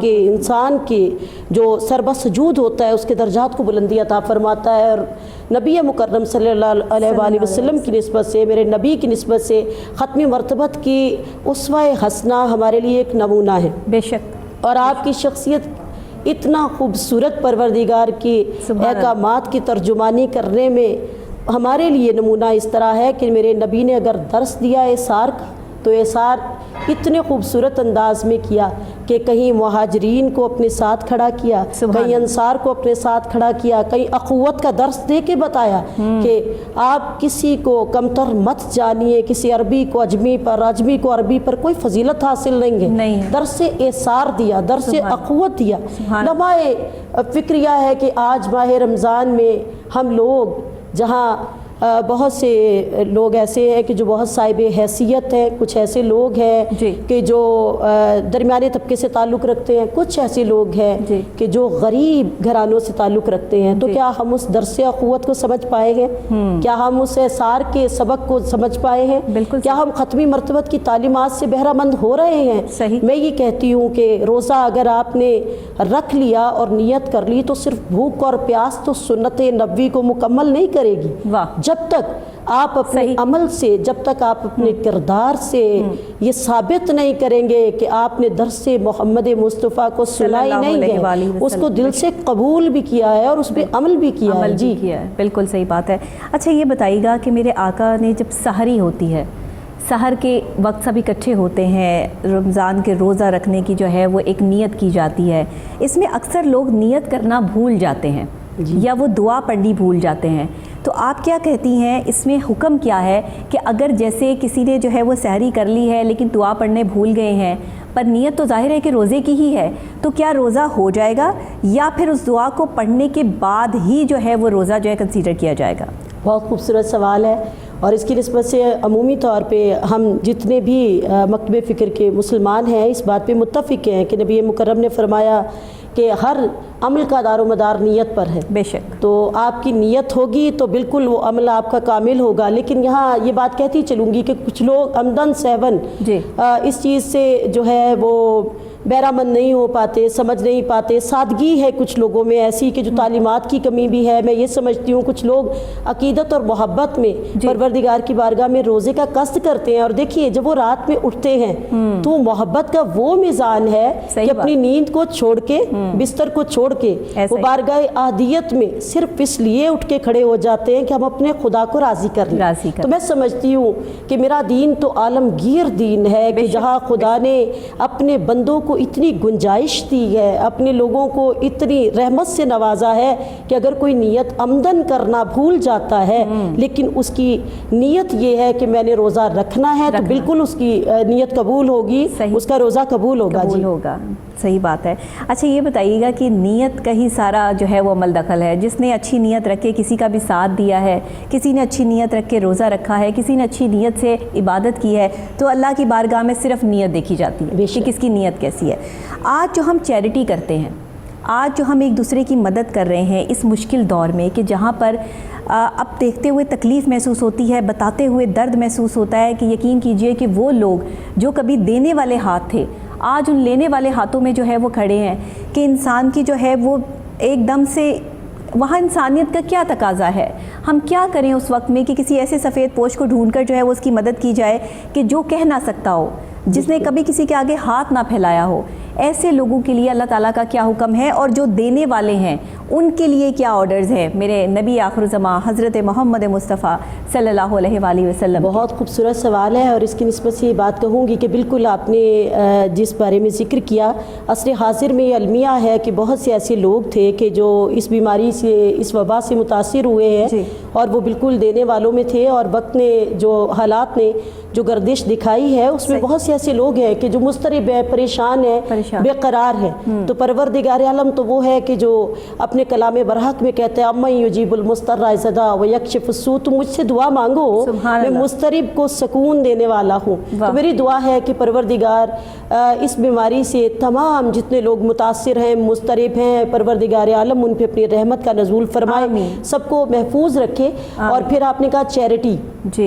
کے انسان کے جو سر سجود ہوتا ہے اس کے درجات کو بلندی عطا فرماتا ہے، اور نبی مکرم صلی اللہ علیہ وآلہ وسلم کی نسبت سے، میرے نبی کی نسبت سے ختم مرتبت کی اسوہ حسنہ ہمارے لیے ایک نمونہ ہے۔ بے شک۔ اور آپ کی شخصیت اتنا خوبصورت پروردگار کی احکامات کی ترجمانی کرنے میں ہمارے لیے نمونہ اس طرح ہے کہ میرے نبی نے اگر درس دیا اثار کا تو اثار اتنے خوبصورت انداز میں کیا کہ کہیں مہاجرین کو اپنے ساتھ کھڑا کیا، کہیں انصار کو اپنے ساتھ کھڑا کیا، کہیں اخوت کا درس دے کے بتایا کہ آپ کسی کو کمتر مت جانیے، کسی عربی کو اجمی پر، اجمی کو عربی پر کوئی فضیلت حاصل نہیں ہے۔ درس اثار دیا، درس اخوت دیا۔ لمحہ فکریہ ہے کہ آج ماہ رمضان میں ہم لوگ جہاں بہت سے لوگ ایسے ہیں کہ جو بہت صاحب حیثیت ہیں، کچھ ایسے لوگ ہیں کہ جو درمیانے طبقے سے تعلق رکھتے ہیں، کچھ ایسے لوگ ہیں کہ جو غریب گھرانوں سے تعلق رکھتے ہیں، تو کیا ہم اس درس اخوت کو سمجھ پائے ہیں؟ کیا ہم اس اثار کے سبق کو سمجھ پائے ہیں؟ کیا ہم ختمی مرتبت کی تعلیمات سے بہرہ مند ہو رہے ہیں؟ میں یہ کہتی ہوں کہ روزہ اگر آپ نے رکھ لیا اور نیت کر لی تو صرف بھوک اور پیاس تو سنت نبوی کو مکمل نہیں کرے گی، جب تک آپ اپنے عمل سے، جب تک آپ اپنے کردار سے یہ ثابت نہیں کریں گے کہ آپ نے درس محمد مصطفیٰ کو سنا ہی نہیں ہے، اس کو دل سے قبول بھی کیا ہے اور اس پہ عمل بھی کیا ہے۔ جی بالکل صحیح بات ہے۔ اچھا یہ بتائیے گا کہ میرے آقا نے جب سحری ہوتی ہے، سحر کے وقت سب اکٹھے ہوتے ہیں، رمضان کے روزہ رکھنے کی جو ہے وہ ایک نیت کی جاتی ہے، اس میں اکثر لوگ نیت کرنا بھول جاتے ہیں یا وہ دعا پڑھنی بھول جاتے ہیں، تو آپ کیا کہتی ہیں اس میں حکم کیا ہے کہ اگر جیسے کسی نے جو ہے وہ سحری کر لی ہے لیکن دعا پڑھنے بھول گئے ہیں، پر نیت تو ظاہر ہے کہ روزے کی ہی ہے، تو کیا روزہ ہو جائے گا یا پھر اس دعا کو پڑھنے کے بعد ہی جو ہے وہ روزہ جو ہے کنسیڈر کیا جائے گا؟ بہت خوبصورت سوال ہے، اور اس کی نسبت سے عمومی طور پہ ہم جتنے بھی مکتب فکر کے مسلمان ہیں اس بات پہ متفق ہیں کہ نبی مکرم نے فرمایا کہ ہر عمل کا دار و مدار نیت پر ہے۔ بے شک۔ تو آپ کی نیت ہوگی تو بالکل وہ عمل آپ کا کامل ہوگا، لیکن یہاں یہ بات کہتی چلوں گی کہ کچھ لوگ عمدن سہون اس چیز سے جو ہے وہ بہرہ مند نہیں ہو پاتے، سمجھ نہیں پاتے، سادگی ہے کچھ لوگوں میں ایسی کہ جو تعلیمات کی کمی بھی ہے۔ میں یہ سمجھتی ہوں کچھ لوگ عقیدت اور محبت میں پروردگار کی بارگاہ میں روزے کا قصد کرتے ہیں، اور دیکھیے جب وہ رات میں اٹھتے ہیں تو محبت کا وہ میزان ہے کہ اپنی نیند کو چھوڑ کے، بستر کو چھوڑ کے وہ بارگاہ احدیت میں صرف اس لیے اٹھ کے کھڑے ہو جاتے ہیں کہ ہم اپنے خدا کو راضی کر لیں۔ تو میں سمجھتی ہوں کہ میرا دین تو عالمگیر دین ہے کہ جہاں خدا نے اپنے بندوں کو اتنی گنجائش دی ہے، اپنے لوگوں کو اتنی رحمت سے نوازا ہے کہ اگر کوئی نیت عمدن کرنا بھول جاتا ہے لیکن اس کی نیت یہ ہے کہ میں نے روزہ رکھنا ہے تو بالکل اس کی نیت قبول ہوگی، اس کا روزہ قبول ہوگا۔ جی ہوگا، صحیح بات ہے۔ اچھا یہ بتائیے گا کہ نیت کا ہی سارا جو ہے وہ عمل دخل ہے، جس نے اچھی نیت رکھ کے کسی کا بھی ساتھ دیا ہے، کسی نے اچھی نیت رکھ کے روزہ رکھا ہے، کسی نے اچھی نیت سے عبادت کی ہے، تو اللہ کی بارگاہ میں صرف نیت دیکھی جاتی ہے کہ کس کی نیت کیسی ہے۔ آج جو ہم چیریٹی کرتے ہیں، آج جو ہم ایک دوسرے کی مدد کر رہے ہیں اس مشکل دور میں کہ جہاں پر اب دیکھتے ہوئے تکلیف محسوس ہوتی ہے، بتاتے ہوئے درد محسوس ہوتا ہے کہ یقین کیجئے کہ وہ لوگ جو کبھی دینے والے ہاتھ تھے آج ان لینے والے ہاتھوں میں جو ہے وہ کھڑے ہیں کہ انسان کی جو ہے وہ ایک دم سے وہاں انسانیت کا کیا تقاضا ہے، ہم کیا کریں اس وقت میں کہ کسی ایسے سفید پوش کو ڈھونڈ کر جو ہے وہ اس کی مدد کی جائے کہ جو کہہ نہ سکتا ہو، جس نے کبھی کسی کے آگے ہاتھ نہ پھیلایا ہو۔ ایسے لوگوں کے لیے اللہ تعالیٰ کا کیا حکم ہے اور جو دینے والے ہیں ان کے لیے کیا آرڈرز ہیں میرے نبی آخر الزماں حضرت محمد مصطفیٰ صلی اللہ علیہ وآلہ وسلم؟ بہت خوبصورت سوال ہے، اور اس کی نسبت سے یہ بات کہوں گی کہ بالکل آپ نے جس بارے میں ذکر کیا، عصر حاضر میں یہ المیہ ہے کہ بہت سے ایسے لوگ تھے کہ جو اس بیماری سے، اس وبا سے متاثر ہوئے ہیں اور وہ بالکل دینے والوں میں تھے، اور وقت نے جو حالات نے جو گردش دکھائی ہے اس میں بہت سے ایسے لوگ ہیں کہ جو مضطرب ہیں، پریشان ہیں، بے قرار ہیں۔ تو پروردگار عالم تو وہ ہے کہ جو اپنے کلام برحق میں کہتے ہیں امن یجیب المضطر اذا دعا ویکشف السوء، تم مجھ سے دعا مانگو، میں مضطرب کو سکون دینے والا ہوں۔ تو میری دعا ہے کہ پروردگار اس بیماری سے تمام جتنے لوگ متاثر ہیں، مضطرب ہیں، پروردگار عالم ان پہ اپنی رحمت کا نزول فرمائے، سب کو محفوظ رکھے۔ اور پھر آپ نے کہا چیریٹی،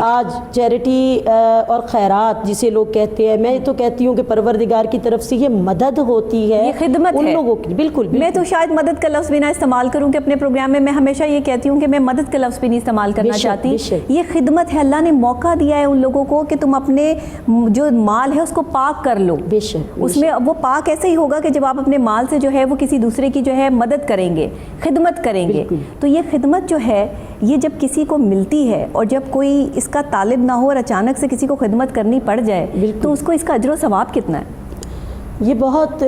آج چیریٹی اور خیرات جسے لوگ کہتے ہیں، میں تو کہتی ہوں کہ پروردگار کی طرف سے یہ مدد مدد ہوتی ہے یہ خدمت ان ہے لوگوں کی. بالکل میں تو شاید مدد کا لفظ بھی نہ استعمال کروں کہ اپنے پروگرام میں ہمیشہ یہ کہتی ہوں کہ میں مدد کا لفظ بھی نہیں استعمال کرنا چاہتی. یہ خدمت ہے. اللہ نے موقع دیا ہے ان لوگوں کو کہ تم اپنے جو مال ہے اس کو پاک کر لو. اس میں وہ پاک ایسے ہی ہوگا کہ جب آپ اپنے مال سے جو ہے وہ کسی دوسرے کی جو ہے مدد کریں گے, خدمت کریں گے. تو یہ خدمت جو ہے یہ جب کسی کو ملتی ہے اور جب کوئی اس کا طالب نہ ہو اور اچانک سے کسی کو خدمت کرنی پڑ جائے تو اس کو اس کا اجر و ثواب کتنا ہے؟ یہ بہت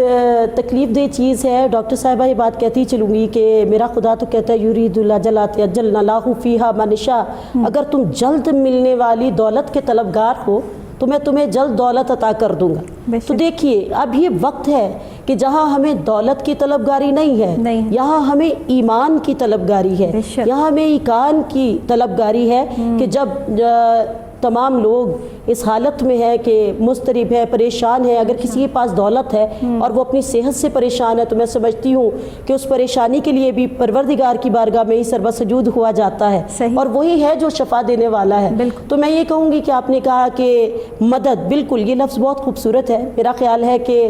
تکلیف دہ چیز ہے. ڈاکٹر صاحبہ یہ بات کہتی چلوں گی کہ میرا خدا تو کہتا ہے یرید العجلۃ عجلنا لہ فیہا ما نشاء. اگر تم جلد ملنے والی دولت کے طلبگار ہو تو میں تمہیں جلد دولت عطا کر دوں گا. تو دیکھیے اب یہ وقت ہے کہ جہاں ہمیں دولت کی طلبگاری نہیں ہے, یہاں ہمیں ایمان کی طلبگاری ہے, یہاں ہمیں ایمان کی طلبگاری ہے کہ جب تمام لوگ اس حالت میں ہے کہ مضطرب ہے, پریشان ہے, اگر کسی کے پاس دولت ہے اور وہ اپنی صحت سے پریشان ہے تو میں سمجھتی ہوں کہ اس پریشانی کے لیے بھی پروردگار کی بارگاہ میں ہی سربہ سجود ہوا جاتا ہے اور وہی ہے جو شفا دینے والا ہے. تو میں یہ کہوں گی کہ آپ نے کہا کہ مدد, بالکل یہ لفظ بہت خوبصورت ہے. میرا خیال ہے کہ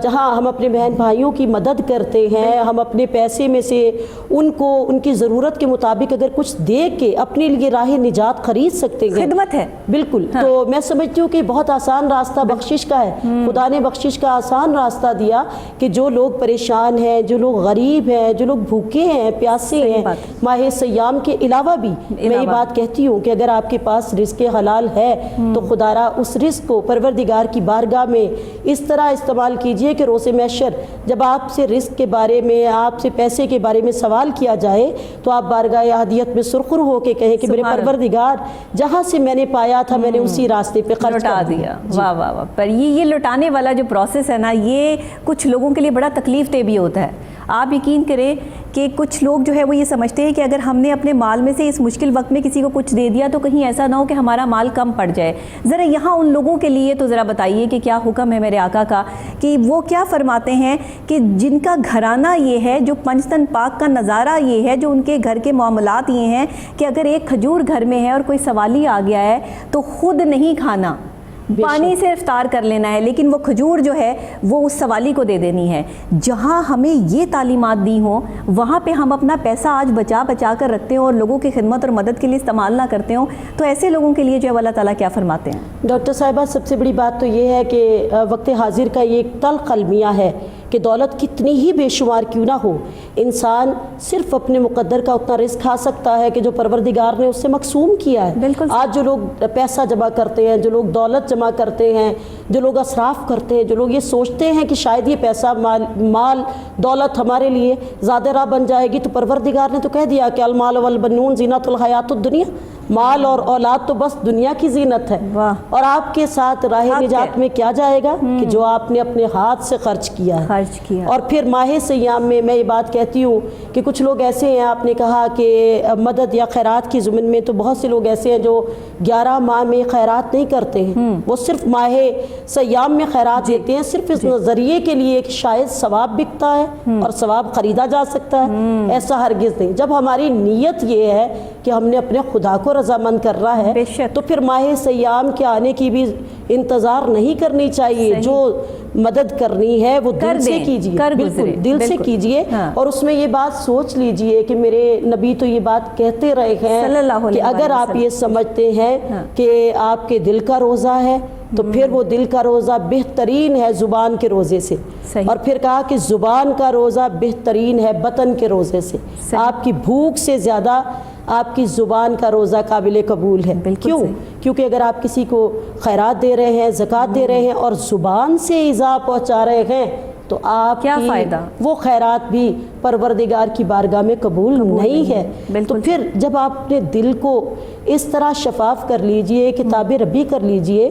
جہاں ہم اپنے بہن بھائیوں کی مدد کرتے ہیں, ہم اپنے پیسے میں سے ان کو ان کی ضرورت کے مطابق اگر کچھ دے کے اپنے لیے راہ نجات خرید سکتے ہیں, خدمت ہے. بالکل. تو میں سمجھتی ہوں کہ بہت آسان راستہ بخشش کا ہے. خدا نے بخشش کا آسان راستہ دیا کہ جو لوگ پریشان ہیں, جو لوگ غریب ہیں, جو لوگ بھوکے ہیں, پیاسے ہیں, ماہ سیام کے علاوہ بھی میں یہ بات کہتی ہوں کہ اگر آپ کے پاس رزق حلال ہے تو خدا را اس رزق کو پروردگار کی بارگاہ میں اس طرح استعمال کیجئے کہ روز محشر جب آپ سے رزق کے بارے میں, آپ سے پیسے کے بارے میں سوال کیا جائے تو آپ بارگاہ احدیت میں سرخرو ہو کے کہیں کہ میرے پروردگار جہاں سے میں نے پایا تھا میں نے اسی راستے پہ خرچ کر دیا. واہ واہ واہ. پر یہ لوٹانے والا جو پروسیس ہے نا, یہ کچھ لوگوں کے لیے بڑا تکلیف دہ بھی ہوتا ہے. آپ یقین کریں کہ کچھ لوگ جو ہے وہ یہ سمجھتے ہیں کہ اگر ہم نے اپنے مال میں سے اس مشکل وقت میں کسی کو کچھ دے دیا تو کہیں ایسا نہ ہو کہ ہمارا مال کم پڑ جائے. ذرا یہاں ان لوگوں کے لیے تو ذرا بتائیے کہ کیا حکم ہے میرے آقا کا, کہ وہ کیا فرماتے ہیں کہ جن کا گھرانہ یہ ہے, جو پنجتن پاک کا نظارہ یہ ہے, جو ان کے گھر کے معاملات یہ ہیں کہ اگر ایک کھجور گھر میں ہے اور کوئی سوالی آ گیا ہے تو خود نہیں کھانا, پانی سے افطار کر لینا ہے, لیکن وہ کھجور جو ہے وہ اس سوالی کو دے دینی ہے. جہاں ہمیں یہ تعلیمات دی ہوں وہاں پہ ہم اپنا پیسہ آج بچا کر رکھتے ہوں اور لوگوں کی خدمت اور مدد کے لیے استعمال نہ کرتے ہوں, تو ایسے لوگوں کے لیے جو ہے اللہ تعالیٰ کیا فرماتے ہیں؟ ڈاکٹر صاحبہ سب سے بڑی بات تو یہ ہے کہ وقت حاضر کا یہ ایک تلخ المیہ ہے کہ دولت کتنی ہی بے شمار کیوں نہ ہو, انسان صرف اپنے مقدر کا اتنا رزق کھا سکتا ہے کہ جو پروردگار نے اس سے مقسوم کیا ہے. آج جو لوگ پیسہ جمع کرتے ہیں, جو لوگ دولت جمع کرتے ہیں, جو لوگ اسراف کرتے ہیں, جو لوگ یہ سوچتے ہیں کہ شاید یہ پیسہ مال دولت ہمارے لیے زیادہ راہ بن جائے گی, تو پروردگار نے تو کہہ دیا کہ المال والبنون زینت الحیات الدنیا, مال اور اولاد تو بس دنیا کی زینت ہے. اور آپ کے ساتھ راہ نجات میں کیا جائے گا کہ جو آپ نے اپنے ہاتھ سے خرچ کیا ہے. اور پھر ماہ سیام میں میں یہ بات کہتی ہوں کہ کچھ لوگ ایسے ہیں, آپ نے کہا کہ مدد یا خیرات کی ضمن میں, تو بہت سے لوگ ایسے ہیں جو 11 ماہ میں خیرات نہیں کرتے ہیں, وہ صرف ماہ سیام میں خیرات دیتے ہیں, صرف اس نظریے کے لیے کہ شاید ثواب بکتا ہے اور ثواب خریدا جا سکتا ہے. ایسا ہرگز نہیں. جب ہماری نیت یہ ہے کہ ہم نے اپنے خدا کو رضامند کرنا ہے تو پھر ماہ سیام کے آنے کی بھی انتظار نہیں کرنی چاہیے. جو مدد کرنی ہے وہ دل سے کیجیے, بالکل دل سے کیجیے. اور اس میں یہ بات سوچ لیجئے کہ میرے نبی تو یہ بات کہتے رہے ہیں کہ اگر آپ یہ سمجھتے ہیں کہ آپ کے دل کا روزہ ہے تو پھر وہ دل کا روزہ بہترین ہے زبان کے روزے سے. اور پھر کہا کہ زبان کا روزہ بہترین ہے بطن کے روزے سے. آپ کی بھوک سے زیادہ آپ کی زبان کا روزہ قابل قبول ہے. کیوں؟ کیونکہ اگر آپ کسی کو خیرات دے رہے ہیں, زکوٰۃ دے رہے ہیں اور زبان سے ایذا پہنچا رہے ہیں تو آپ کیا فائدہ؟ وہ خیرات بھی پروردگار کی بارگاہ میں قبول نہیں ہے. تو پھر جب آپ اپنے دل کو اس طرح شفاف کر لیجئے, کتاب ربی کر لیجئے,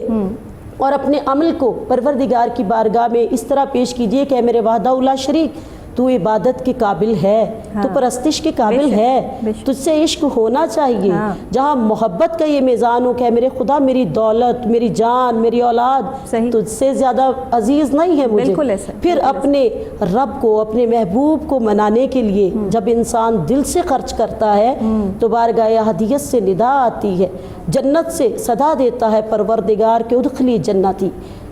اور اپنے عمل کو پروردگار کی بارگاہ میں اس طرح پیش کیجئے کہ اے میرے وحدہ لا شریک, تو عبادت کے قابل ہے, تو پرستش کے قابل ہے, تجھ سے عشق ہونا چاہیے. جہاں محبت کا یہ میزان ہو کہ میرے خدا میری دولت, میری جان, میری اولاد تجھ سے زیادہ عزیز نہیں ہے مجھے. پھر اپنے رب کو, اپنے محبوب کو منانے کے لیے جب انسان دل سے خرچ کرتا ہے تو بارگاہ احدیت سے ندا آتی ہے, جنت سے صدا دیتا ہے پروردگار کے ادخلی جنتی,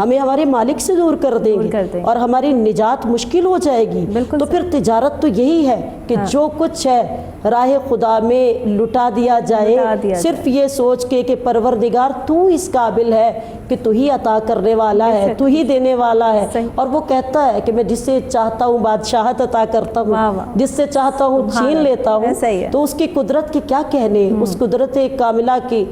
ہمیں ہمارے مالک سے دور کر دیں گے اور ہماری نجات مشکل ہو جائے گی۔ تو پھر تجارت تو یہی ہے کہ جو کچھ ہے راہ خدا میں لٹا دیا جائے، صرف یہ سوچ کے کہ پروردگار تو اس قابل ہے کہ تو ہی عطا کرنے والا ہے، تو ہی دینے والا ہے۔ اور وہ کہتا ہے کہ میں جس سے چاہتا ہوں بادشاہت عطا کرتا ہوں، جس سے چاہتا ہوں چھین لیتا ہوں۔ تو اس کی قدرت کے کیا کہنے، اس قدرت کاملہ کی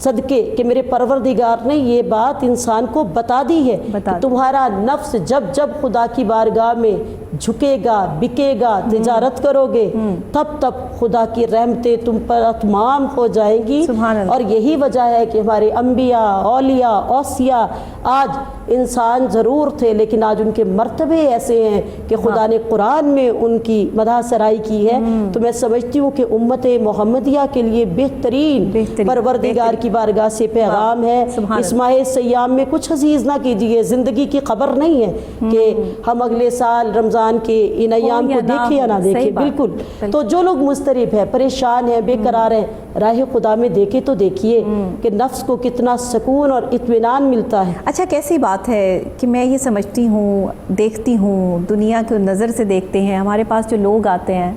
صدقے کہ میرے پروردگار نے یہ بات انسان کو بتا دی ہے کہ تمہارا نفس جب جب خدا کی بارگاہ میں جھکے گا، بکے گا، تجارت کرو گے، تب تب خدا کی رحمتیں تم پر اتمام ہو جائیں گی۔ اور یہی وجہ ہے کہ ہمارے انبیاء، اولیاء، اوصیاء آج انسان ضرور تھے لیکن آج ان کے مرتبے ایسے ہیں کہ خدا نے قرآن میں ان کی مدح سرائی کی ہے۔ تو میں سمجھتی ہوں کہ امت محمدیہ کے لیے بہترین پروردگار کی بارگاہ سے پیغام ہے۔ اس ماہ سیام میں کچھ عزیز نہ کیجئے، زندگی کی خبر نہیں ہے کہ ہم اگلے سال رمضان کے ان ایام کو دیکھیں یا نہ دیکھیں۔ بالکل، تو جو لوگ مضطرب ہیں، پریشان ہیں، بے قرار ہیں، راہ خدا میں دیکھیں تو دیکھیے کہ نفس کو کتنا سکون اور اطمینان ملتا ہے۔ اچھا، کیسی بات ہے کہ میں یہ سمجھتی ہوں، دیکھتی ہوں، دنیا کی نظر سے دیکھتے ہیں، ہمارے پاس جو لوگ آتے ہیں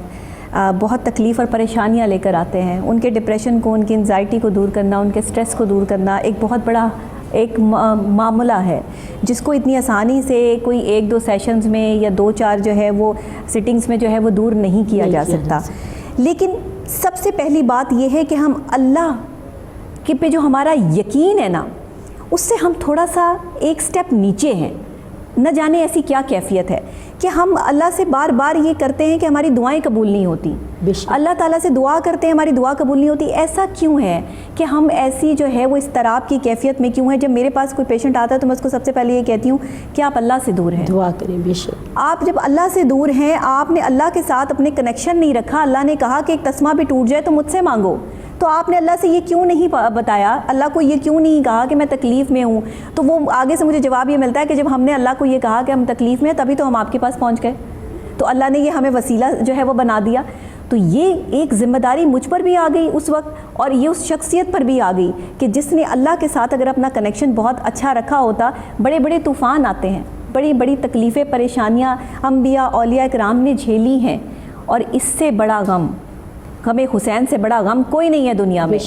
بہت تکلیف اور پریشانیاں لے کر آتے ہیں، ان کے ڈپریشن کو، ان کی انزائٹی کو دور کرنا، ان کے سٹریس کو دور کرنا ایک بہت بڑا ایک معاملہ ہے جس کو اتنی آسانی سے کوئی 1-2 سیشنز میں یا 2-4 جو ہے وہ سٹنگز میں جو ہے وہ دور نہیں کیا جا سکتا۔ لیکن سب سے پہلی بات یہ ہے کہ ہم اللہ کے پہ جو ہمارا یقین ہے نا، اس سے ہم تھوڑا سا ایک سٹیپ نیچے ہیں۔ نہ جانے ایسی کیا کیفیت ہے کہ ہم اللہ سے بار بار یہ کرتے ہیں کہ ہماری دعائیں قبول نہیں ہوتی، اللہ تعالیٰ سے دعا کرتے ہیں ہماری دعا قبول نہیں ہوتی۔ ایسا کیوں ہے کہ ہم ایسی جو ہے وہ اضطراب کی کیفیت میں کیوں ہے؟ جب میرے پاس کوئی پیشنٹ آتا ہے تو میں اس کو سب سے پہلے یہ کہتی ہوں کہ آپ اللہ سے دور ہیں، دعا کریں۔ بے شک آپ جب اللہ سے دور ہیں، آپ نے اللہ کے ساتھ اپنے کنیکشن نہیں رکھا، اللہ نے کہا کہ ایک تسمہ بھی ٹوٹ جائے تو مجھ سے مانگو، تو آپ نے اللہ سے یہ کیوں نہیں بتایا، اللہ کو یہ کیوں نہیں کہا کہ میں تکلیف میں ہوں؟ تو وہ آگے سے مجھے جواب یہ ملتا ہے کہ جب ہم نے اللہ کو یہ کہا کہ ہم تکلیف میں ہیں تبھی تو ہم آپ کے پاس پہنچ گئے، تو اللہ نے یہ ہمیں وسیلہ جو ہے وہ بنا دیا۔ تو یہ ایک ذمہ داری مجھ پر بھی آ گئی اس وقت، اور یہ اس شخصیت پر بھی آ گئی کہ جس نے اللہ کے ساتھ اگر اپنا کنیکشن بہت اچھا رکھا ہوتا، بڑے بڑے طوفان آتے ہیں، بڑی بڑی تکلیفیں، پریشانیاں انبیاء اولیاء کرام نے جھیلی ہیں، اور اس سے بڑا غم، غم حسین سے بڑا غم کوئی نہیں ہے دنیا میں۔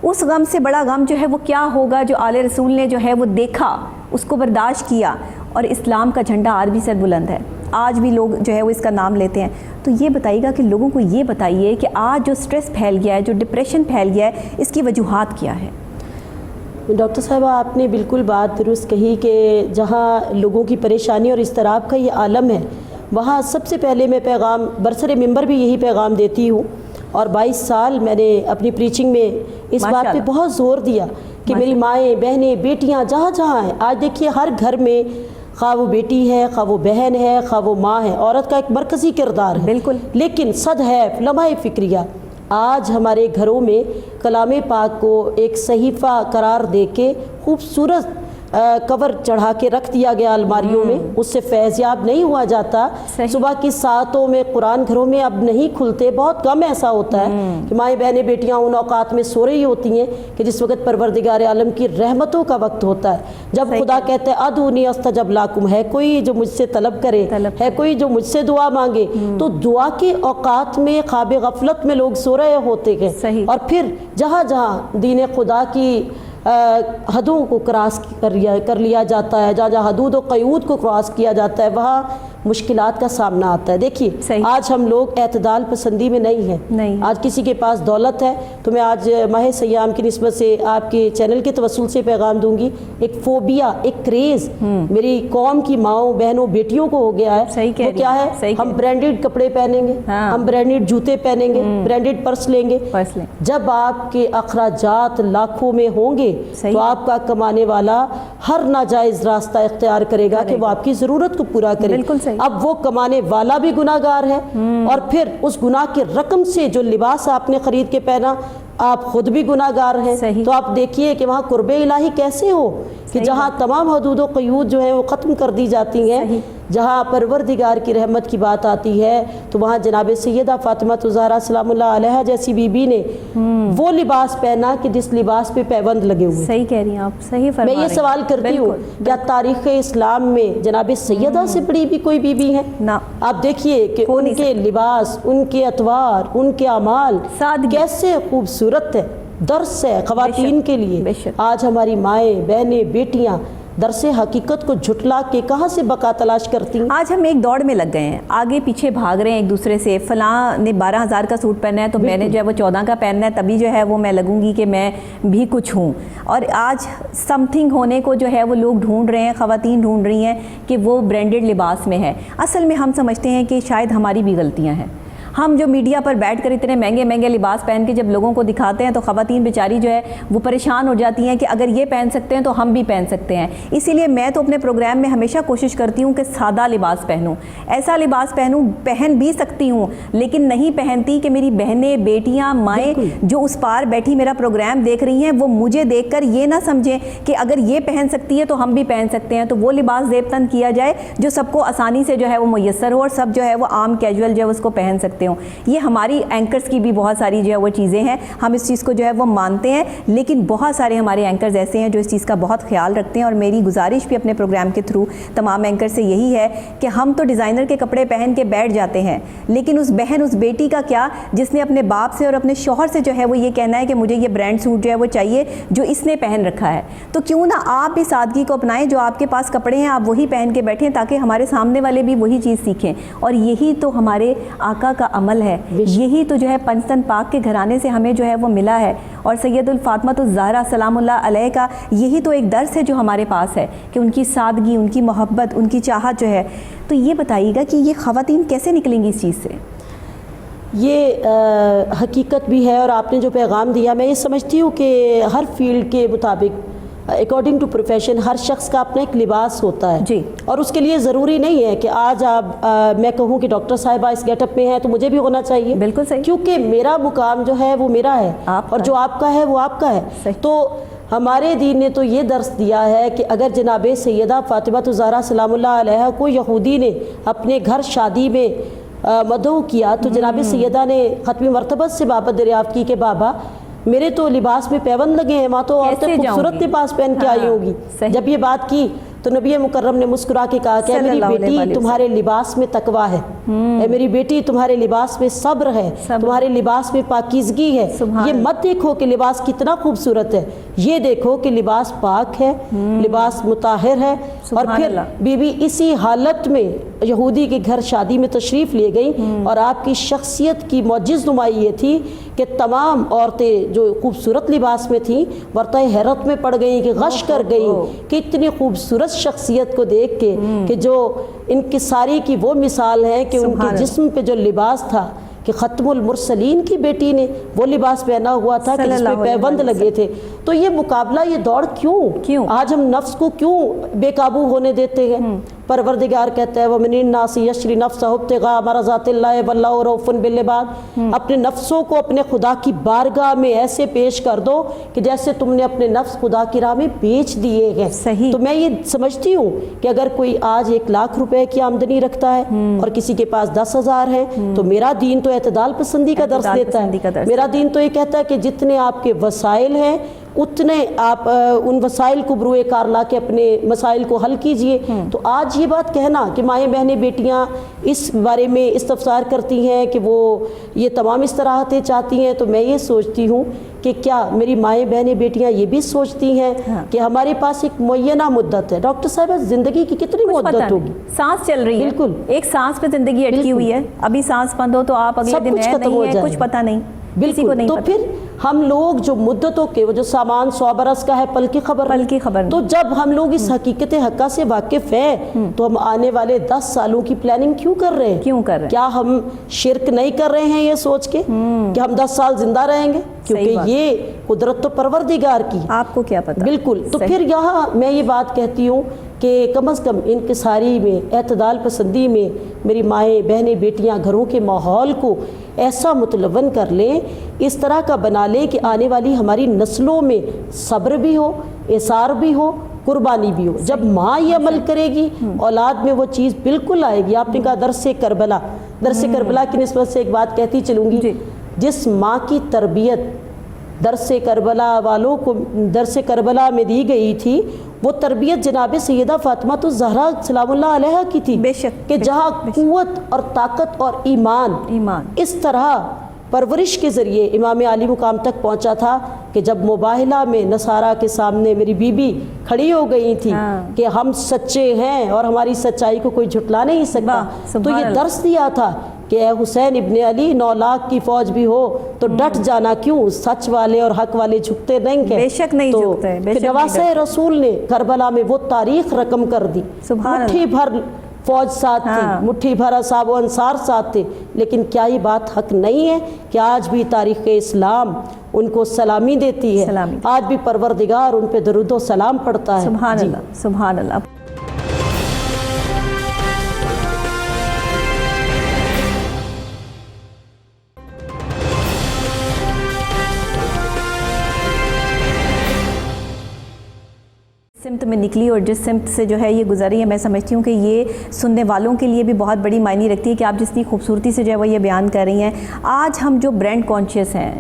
اس غم سے بڑا غم جو ہے وہ کیا ہوگا جو آل رسول نے جو ہے وہ دیکھا، اس کو برداشت کیا، اور اسلام کا جھنڈا آج بھی سر بلند ہے، آج بھی لوگ جو ہے وہ اس کا نام لیتے ہیں۔ تو یہ بتائیے گا کہ لوگوں کو یہ بتائیے کہ آج جو سٹریس پھیل گیا ہے، جو ڈپریشن پھیل گیا ہے، اس کی وجوہات کیا ہے؟ ڈاکٹر صاحبہ آپ نے بالکل بات درست کہی کہ جہاں لوگوں کی پریشانی اور اضطراب کا یہ عالم ہے، وہاں سب سے پہلے میں پیغام برسر ممبر بھی یہی پیغام دیتی ہوں، اور 22 سال میں نے اپنی پریچنگ میں اس بات پہ بہت زور دیا کہ میری مائیں، بہنیں، بیٹیاں جہاں جہاں ہیں، آج دیکھیے ہر گھر میں خواہ وہ بیٹی ہے، خواہ وہ بہن ہے، خواہ وہ ماں ہے، عورت کا ایک مرکزی کردار ہے۔ بالکل، لیکن صد ہے لمحہ فکریہ آج ہمارے گھروں میں کلام پاک کو ایک صحیفہ قرار دے کے خوبصورت کور چڑھا کے رکھ دیا گیا الماریوں میں، اس سے فیضیاب نہیں ہوا جاتا۔ صبح کی ساعتوں میں قرآن گھروں میں اب نہیں کھلتے، بہت کم ایسا ہوتا ہے کہ مائیں بہنیں بیٹیاں ان اوقات میں سو رہی ہوتی ہیں کہ جس وقت پروردگار عالم کی رحمتوں کا وقت ہوتا ہے، جب خدا کہتا ہے ادعونی استجب لکم، ہے کوئی جو مجھ سے طلب کرے، ہے کوئی جو مجھ سے دعا مانگے۔ تو دعا کے اوقات میں خواب غفلت میں لوگ سو رہے ہوتے ہیں، اور پھر جہاں جہاں دین خدا کی حدوں کو کراس کر لیا جاتا ہے، جہاں جہاں حدود و قیود کو کراس کیا جاتا ہے، وہاں مشکلات کا سامنا آتا ہے۔ دیکھیے آج ہم لوگ اعتدال پسندی میں نہیں ہیں، آج کسی کے پاس دولت ہے، تو میں آج ماہ سیام کی نسبت سے آپ کے چینل کے توسل سے پیغام دوں گی، ایک فوبیا، ایک کریز میری قوم کی ماؤں، بہنوں، بیٹیوں کو ہو گیا ہے۔ وہ کیا ہے؟ ہم برانڈڈ کپڑے پہنیں گے، ہم برانڈڈ جوتے پہنیں گے، برانڈڈ پرس لیں گے۔ جب آپ کے اخراجات لاکھوں میں ہوں گے تو آپ کا کمانے والا ہر ناجائز راستہ اختیار کرے گا کہ وہ آپ کی ضرورت کو پورا کرے۔ اب وہ کمانے والا بھی گناہ گار ہے، اور پھر اس گناہ کی رقم سے جو لباس آپ نے خرید کے پہنا آپ خود بھی گناہ گار ہیں۔ تو آپ دیکھیے کہ وہاں قرب الہی کیسے ہو کہ جہاں تمام حدود و قیود جو ہیں وہ ختم کر دی جاتی ہیں، جہاں پروردگار کی رحمت کی بات آتی ہے تو وہاں جناب سیدہ فاطمہ الزہرا سلام اللہ علیہا جیسی بی بی نے وہ لباس پہنا کہ جس لباس پہ پیوند لگے ہوئے۔ صحیح کہہ رہی ہیں آپ، صحیح فرما رہی ہیں۔ میں یہ سوال کرتی ہوں کیا تاریخ اسلام میں جناب سیدہ سے بڑی بھی کوئی بی بی ہے؟ نہ، آپ دیکھیے کہ ان کے لباس، ان کے اطوار، ان کے اعمال کیسے خوبصورت ہے، درس ہے خواتین کے لیے۔ آج ہماری مائیں، بہنیں، بیٹیاں درس حقیقت کو جھٹلا کے کہاں سے بقا تلاش کرتی ہیں؟ آج ہم ایک دوڑ میں لگ گئے ہیں، آگے پیچھے بھاگ رہے ہیں ایک دوسرے سے، فلاں نے 12,000 کا سوٹ پہننا ہے تو میں نے جو ہے وہ 14 کا پہننا ہے، تبھی جو ہے وہ میں لگوں گی کہ میں بھی کچھ ہوں۔ اور آج سم تھنگ ہونے کو جو ہے وہ لوگ ڈھونڈ رہے ہیں، خواتین ڈھونڈ رہی ہیں کہ وہ برانڈڈ لباس میں ہے۔ اصل میں ہم سمجھتے ہیں کہ شاید ہماری بھی غلطیاں ہیں۔ ہم جو میڈیا پر بیٹھ کر اتنے مہنگے مہنگے لباس پہن کے جب لوگوں کو دکھاتے ہیں تو خواتین بیچاری جو ہے وہ پریشان ہو جاتی ہیں کہ اگر یہ پہن سکتے ہیں تو ہم بھی پہن سکتے ہیں۔ اسی لیے میں تو اپنے پروگرام میں ہمیشہ کوشش کرتی ہوں کہ سادہ لباس پہنوں، ایسا لباس پہنوں، پہن بھی سکتی ہوں لیکن نہیں پہنتی کہ میری بہنیں، بیٹیاں، مائیں جو اس پار بیٹھی میرا پروگرام دیکھ رہی ہیں وہ مجھے دیکھ کر یہ نہ سمجھیں کہ اگر یہ پہن سکتی ہے تو ہم بھی پہن سکتے ہیں۔ تو وہ لباس زیب تن کیا جائے جو سب کو آسانی سے جو ہے وہ میسر ہو اور سب جو ہے وہ عام کیجول جو ہے اس کو پہن سکتے ہوں۔ یہ ہماری اینکرز کی بھی بہت ساری جو ہے وہ چیزیں ہیں، ہم اس چیز کو جو ہے وہ مانتے ہیں، لیکن بہت سارے ہمارے اینکرز ایسے ہیں جو اس چیز کا بہت خیال رکھتے ہیں۔ اور میری گزارش بھی اپنے پروگرام کے تھرو تمام اینکر سے یہی ہے کہ ہم تو ڈیزائنر کے کپڑے پہن کے بیٹھ جاتے ہیں، لیکن اس بہن، اس بیٹی کا کیا جس نے اپنے باپ سے اور اپنے شوہر سے جو ہے وہ یہ کہنا ہے کہ مجھے یہ برانڈ سوٹ جو ہے وہ چاہیے جو اس نے پہن رکھا ہے۔ تو کیوں نہ آپ بھی سادگی کو اپنائیں، جو آپ کے پاس کپڑے ہیں آپ وہی پہن کے بیٹھیں تاکہ ہمارے سامنے والے بھی وہی چیز سیکھیں۔ اور یہی تو ہمارے آقا کا عمل ہے، یہی تو جو ہے پنجتن پاک کے گھرانے سے ہمیں جو ہے وہ ملا ہے۔ اور سید الفاطمۃ الزہرا سلام اللہ علیہ کا یہی تو ایک درس ہے جو ہمارے پاس ہے کہ ان کی سادگی، ان کی محبت، ان کی چاہت جو ہے۔ تو یہ بتائیے گا کہ یہ خواتین کیسے نکلیں گی اس چیز سے؟ یہ حقیقت بھی ہے اور آپ نے جو پیغام دیا، میں یہ سمجھتی ہوں کہ ہر فیلڈ کے مطابق اکارڈنگ ٹو پروفیشن ہر شخص کا اپنا ایک لباس ہوتا ہے جی، اور اس کے لیے ضروری نہیں ہے کہ آج آپ میں کہوں کہ ڈاکٹر صاحبہ اس گیٹ اپ میں ہے تو مجھے بھی ہونا چاہیے۔ بالکل صحیح، کیونکہ میرا مقام جو ہے وہ میرا ہے اور جو آپ کا ہے وہ آپ کا ہے۔ تو ہمارے دین نے تو یہ درس دیا ہے کہ اگر جناب سیدہ فاطمہ الزہرا سلام اللہ علیہا کو یہودی نے اپنے گھر شادی میں مدعو کیا تو جناب سیدہ نے ختم مرتبت سے بابت دریافت کی کہ بابا میرے تو لباس میں پیوند لگے ہیں، وہاں تو عورتیں خوبصورت لباس پہن کے آئی ہوگی۔ جب یہ بات کی تو نبی مکرم نے مسکرا کے کہا کہ میری بیٹی تمہارے لباس میں تقویٰ ہے، اے میری بیٹی تمہارے لباس میں صبر ہے، تمہارے لباس میں پاکیزگی ہے۔ یہ مت دیکھو کہ لباس کتنا خوبصورت ہے، یہ دیکھو کہ لباس پاک ہے، لباس مطہر ہے۔ اور پھر بی بی اسی حالت میں یہودی کے گھر شادی میں تشریف لے گئی اور آپ کی شخصیت کی معجز نمائی یہ تھی کہ تمام عورتیں جو خوبصورت لباس میں تھیں ورطہ حیرت میں پڑ گئیں، کہ غش کر گئیں کہ اتنی خوبصورت شخصیت کو دیکھ کے کہ جو انکساری کی وہ مثال ہے کہ ان کے جسم پہ جو لباس تھا کہ ختم المرسلین کی بیٹی نے وہ لباس پہنا ہوا تھا کہ جس پہ پیوند لگے تھے۔ تو یہ مقابلہ، یہ دوڑ کیوں آج ہم نفس کو کیوں بے قابو ہونے دیتے ہیں؟ پروردگار کہتا ہے وَمِنِ النَّاسِ يَشْرِي نَفْسَهُ ابْتِغَاءَ مَرْضَاتِ اللَّهِ وَاللَّهُ رَءُوفٌ بِالْعِبَادِ۔ اپنے نفسوں کو اپنے خدا کی بارگاہ میں ایسے پیش کر دو کہ جیسے تم نے اپنے نفس خدا کی راہ میں بیچ دیے ہیں۔ تو میں یہ سمجھتی ہوں کہ اگر کوئی آج 1,00,000 روپے کی آمدنی رکھتا ہے اور کسی کے پاس 10,000 ہے تو میرا دین تو اعتدال پسندی کا درس دیتا ہے۔ میرا دین تو یہ کہتا ہے کہ جتنے آپ کے وسائل ہیں اتنے آپ ان وسائل کو بروئے کار لا کے اپنے مسائل کو حل کیجئے۔ تو آج یہ بات کہنا کہ مائیں بہنیں بیٹیاں اس بارے میں استفسار کرتی ہیں کہ وہ یہ تمام استراحتیں چاہتی ہیں، تو میں یہ سوچتی ہوں کہ کیا میری مائیں بہنیں بیٹیاں یہ بھی سوچتی ہیں کہ ہمارے پاس ایک معینہ مدت ہے؟ ڈاکٹر صاحبہ زندگی کی کتنی مدت ہوگی؟ سانس چل رہی ہے، بالکل ایک سانس پہ زندگی اٹکی ہوئی ہے، ابھی سانس بند ہو تو آپ اگلے دن نہیں ہے، کچھ پتہ نہیں، بالکل۔ تو پھر ہم لوگ جو مدتوں کے وہ جو سامان 100 برس کا ہے پل کی خبر، تو جب ہم لوگ اس حقیقت حقہ سے واقف ہیں تو ہم آنے والے 10 سالوں کی پلاننگ کیوں کر رہے ہیں؟ کیا ہم شرک نہیں کر رہے ہیں یہ سوچ کے کہ ہم 10 سال زندہ رہیں گے؟ کیونکہ یہ قدرت تو پروردگار کی، آپ کو کیا پتہ۔ بالکل۔ تو پھر یہاں میں یہ بات کہتی ہوں کہ کم از کم انکساری میں، اعتدال پسندی میں میری مائیں بہنیں بیٹیاں گھروں کے ماحول کو ایسا متلون کر لیں، اس طرح کا بنا لیں کہ آنے والی ہماری نسلوں میں صبر بھی ہو، اثار بھی ہو قربانی بھی ہو. جب ماں یہ عمل کرے گی اولاد میں وہ چیز بالکل آئے گی. آپ نے کہا درس کربلا کی نسبت سے ایک بات کہتی چلوں گی. جس ماں کی تربیت درس کربلا والوں کو درس کربلا میں دی گئی تھی، وہ تربیت جناب سیدہ فاطمہ الزہرا سلام اللہ علیہا کی تھی. بے شک کہ جہاں قوت اور طاقت اور ایمان اس طرح پرورش کے ذریعے امام عالی مقام تک پہنچا تھا کہ جب مباہلہ میں نصارہ کے سامنے میری بیوی کھڑی ہو گئی تھی کہ ہم سچے ہیں اور ہماری سچائی کو کوئی جھٹلا نہیں سکتا، تو یہ درس دیا تھا کہ اے حسین ابن علی 9 لاکھ کی فوج بھی ہو تو ڈٹ جانا، کیوں سچ والے اور حق والے جھکتے نہیں ہیں. بے شک نہیں جھکتے. نواسہ رسول نے کربلا میں وہ تاریخ رقم کر دی. مٹھی بھر فوج ساتھ تھی، مٹھی بھر اصحاب و انصار ساتھ تھے، لیکن کیا یہ بات حق نہیں ہے کہ آج بھی تاریخ اسلام ان کو سلامی دیتی ہے؟ آج بھی پروردگار ان پہ درود و سلام پڑھتا ہے. سبحان اللہ، سبحان اللہ. سمت میں نکلی اور جس سمت سے جو ہے یہ گزری ہے، میں سمجھتی ہوں کہ یہ سننے والوں کے لیے بھی بہت بڑی معنی رکھتی ہے کہ آپ جتنی خوبصورتی سے جو ہے وہ یہ بیان کر رہی ہیں. آج ہم جو برانڈ کانشیس ہیں،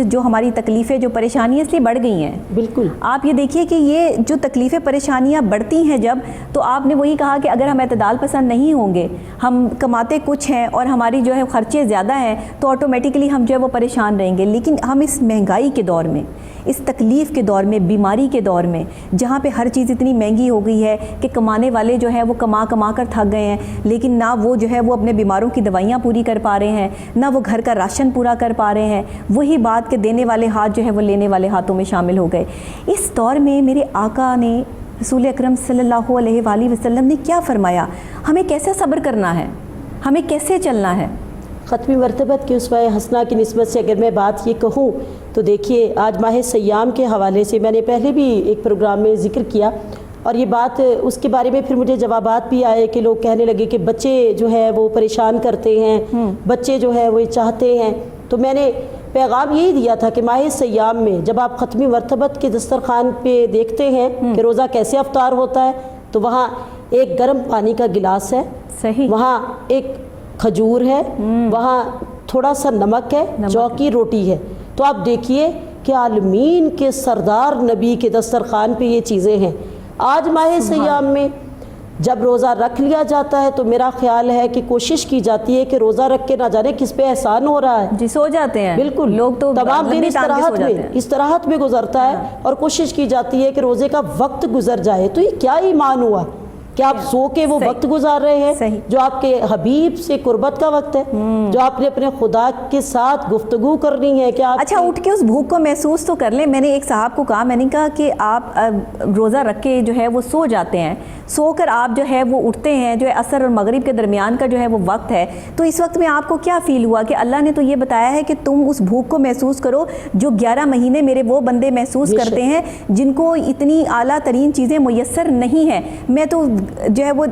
جو ہماری تکلیفیں جو پریشانیاں اس لیے بڑھ گئی ہیں. بالکل آپ یہ دیکھیے کہ یہ جو تکلیفیں پریشانیاں بڑھتی ہیں جب، تو آپ نے وہی کہا کہ اگر ہم اعتدال پسند نہیں ہوں گے، ہم کماتے کچھ ہیں اور ہماری جو ہے خرچے زیادہ ہیں، تو آٹومیٹکلی ہم جو ہے وہ پریشان رہیں گے. لیکن ہم اس مہنگائی کے دور میں، اس تکلیف کے دور میں، بیماری کے دور میں، جہاں پہ ہر چیز اتنی مہنگی ہو گئی ہے کہ کمانے والے جو ہے وہ کما کر تھک گئے ہیں، لیکن نہ وہ جو ہے وہ اپنے بیماروں کی دوائیاں پوری کر پا رہے ہیں، نہ وہ گھر کا راشن پورا کر پا رہے ہیں. وہی بات کہ دینے والے ہاتھ جو ہے وہ لینے والے ہاتھوں میں شامل ہو گئے. اس دور میں میرے آقا نے، رسول اکرم صلی اللہ علیہ وآلہ وسلم نے کیا فرمایا؟ ہمیں کیسے صبر کرنا ہے، ہمیں کیسے چلنا ہے؟ ختمی مرتبت کی اسوہ حسنہ کی نسبت سے اگر میں بات یہ کہوں تو دیکھیے، آج ماہ سیام کے حوالے سے میں نے پہلے بھی ایک پروگرام میں ذکر کیا، اور یہ بات اس کے بارے میں پھر مجھے جوابات بھی آئے کہ لوگ کہنے لگے کہ بچے جو ہے وہ پریشان کرتے ہیں، بچے جو ہے وہ چاہتے ہیں. تو میں نے پیغام یہی دیا تھا کہ ماہ سیام میں جب آپ ختمی مرتبت کے دسترخوان پہ دیکھتے ہیں کہ روزہ کیسے افطار ہوتا ہے، تو وہاں ایک گرم پانی کا گلاس ہے، صحیح، وہاں ایک کھجور ہے، وہاں تھوڑا سا نمک ہے، جو کی روٹی ہے. تو آپ دیکھیے کہ عالمین کے سردار نبی کے دسترخوان پہ یہ چیزیں ہیں. آج ماہ سیام میں جب روزہ رکھ لیا جاتا ہے تو میرا خیال ہے کہ کوشش کی جاتی ہے کہ روزہ رکھ کے نہ جانے کس پہ احسان ہو رہا ہے. جی سو جاتے ہیں بالکل لوگ، تو تمام دن استراحت میں گزرتا ہے، اور کوشش کی جاتی ہے کہ روزے کا وقت گزر جائے. تو یہ کیا ایمان ہوا کہ آپ سو کے وہ وقت گزار رہے ہیں جو آپ کے حبیب سے قربت کا وقت ہے، جو آپ نے اپنے خدا کے ساتھ گفتگو کرنی ہے. کہ اچھا اٹھ کے اس بھوک کو محسوس تو کر لیں. میں نے ایک صاحب کو کہا، میں نے کہا کہ آپ روزہ رکھ کے جو ہے وہ سو جاتے ہیں، سو کر آپ جو ہے وہ اٹھتے ہیں، جو ہے عصر اور مغرب کے درمیان کا جو ہے وہ وقت ہے، تو اس وقت میں آپ کو کیا فیل ہوا کہ اللہ نے تو یہ بتایا ہے کہ تم اس بھوک کو محسوس کرو جو 11 مہینے میرے وہ بندے محسوس کرتے ہیں جن کو اتنی اعلیٰ ترین چیزیں میسر نہیں ہیں. میں تو جو ہے وہ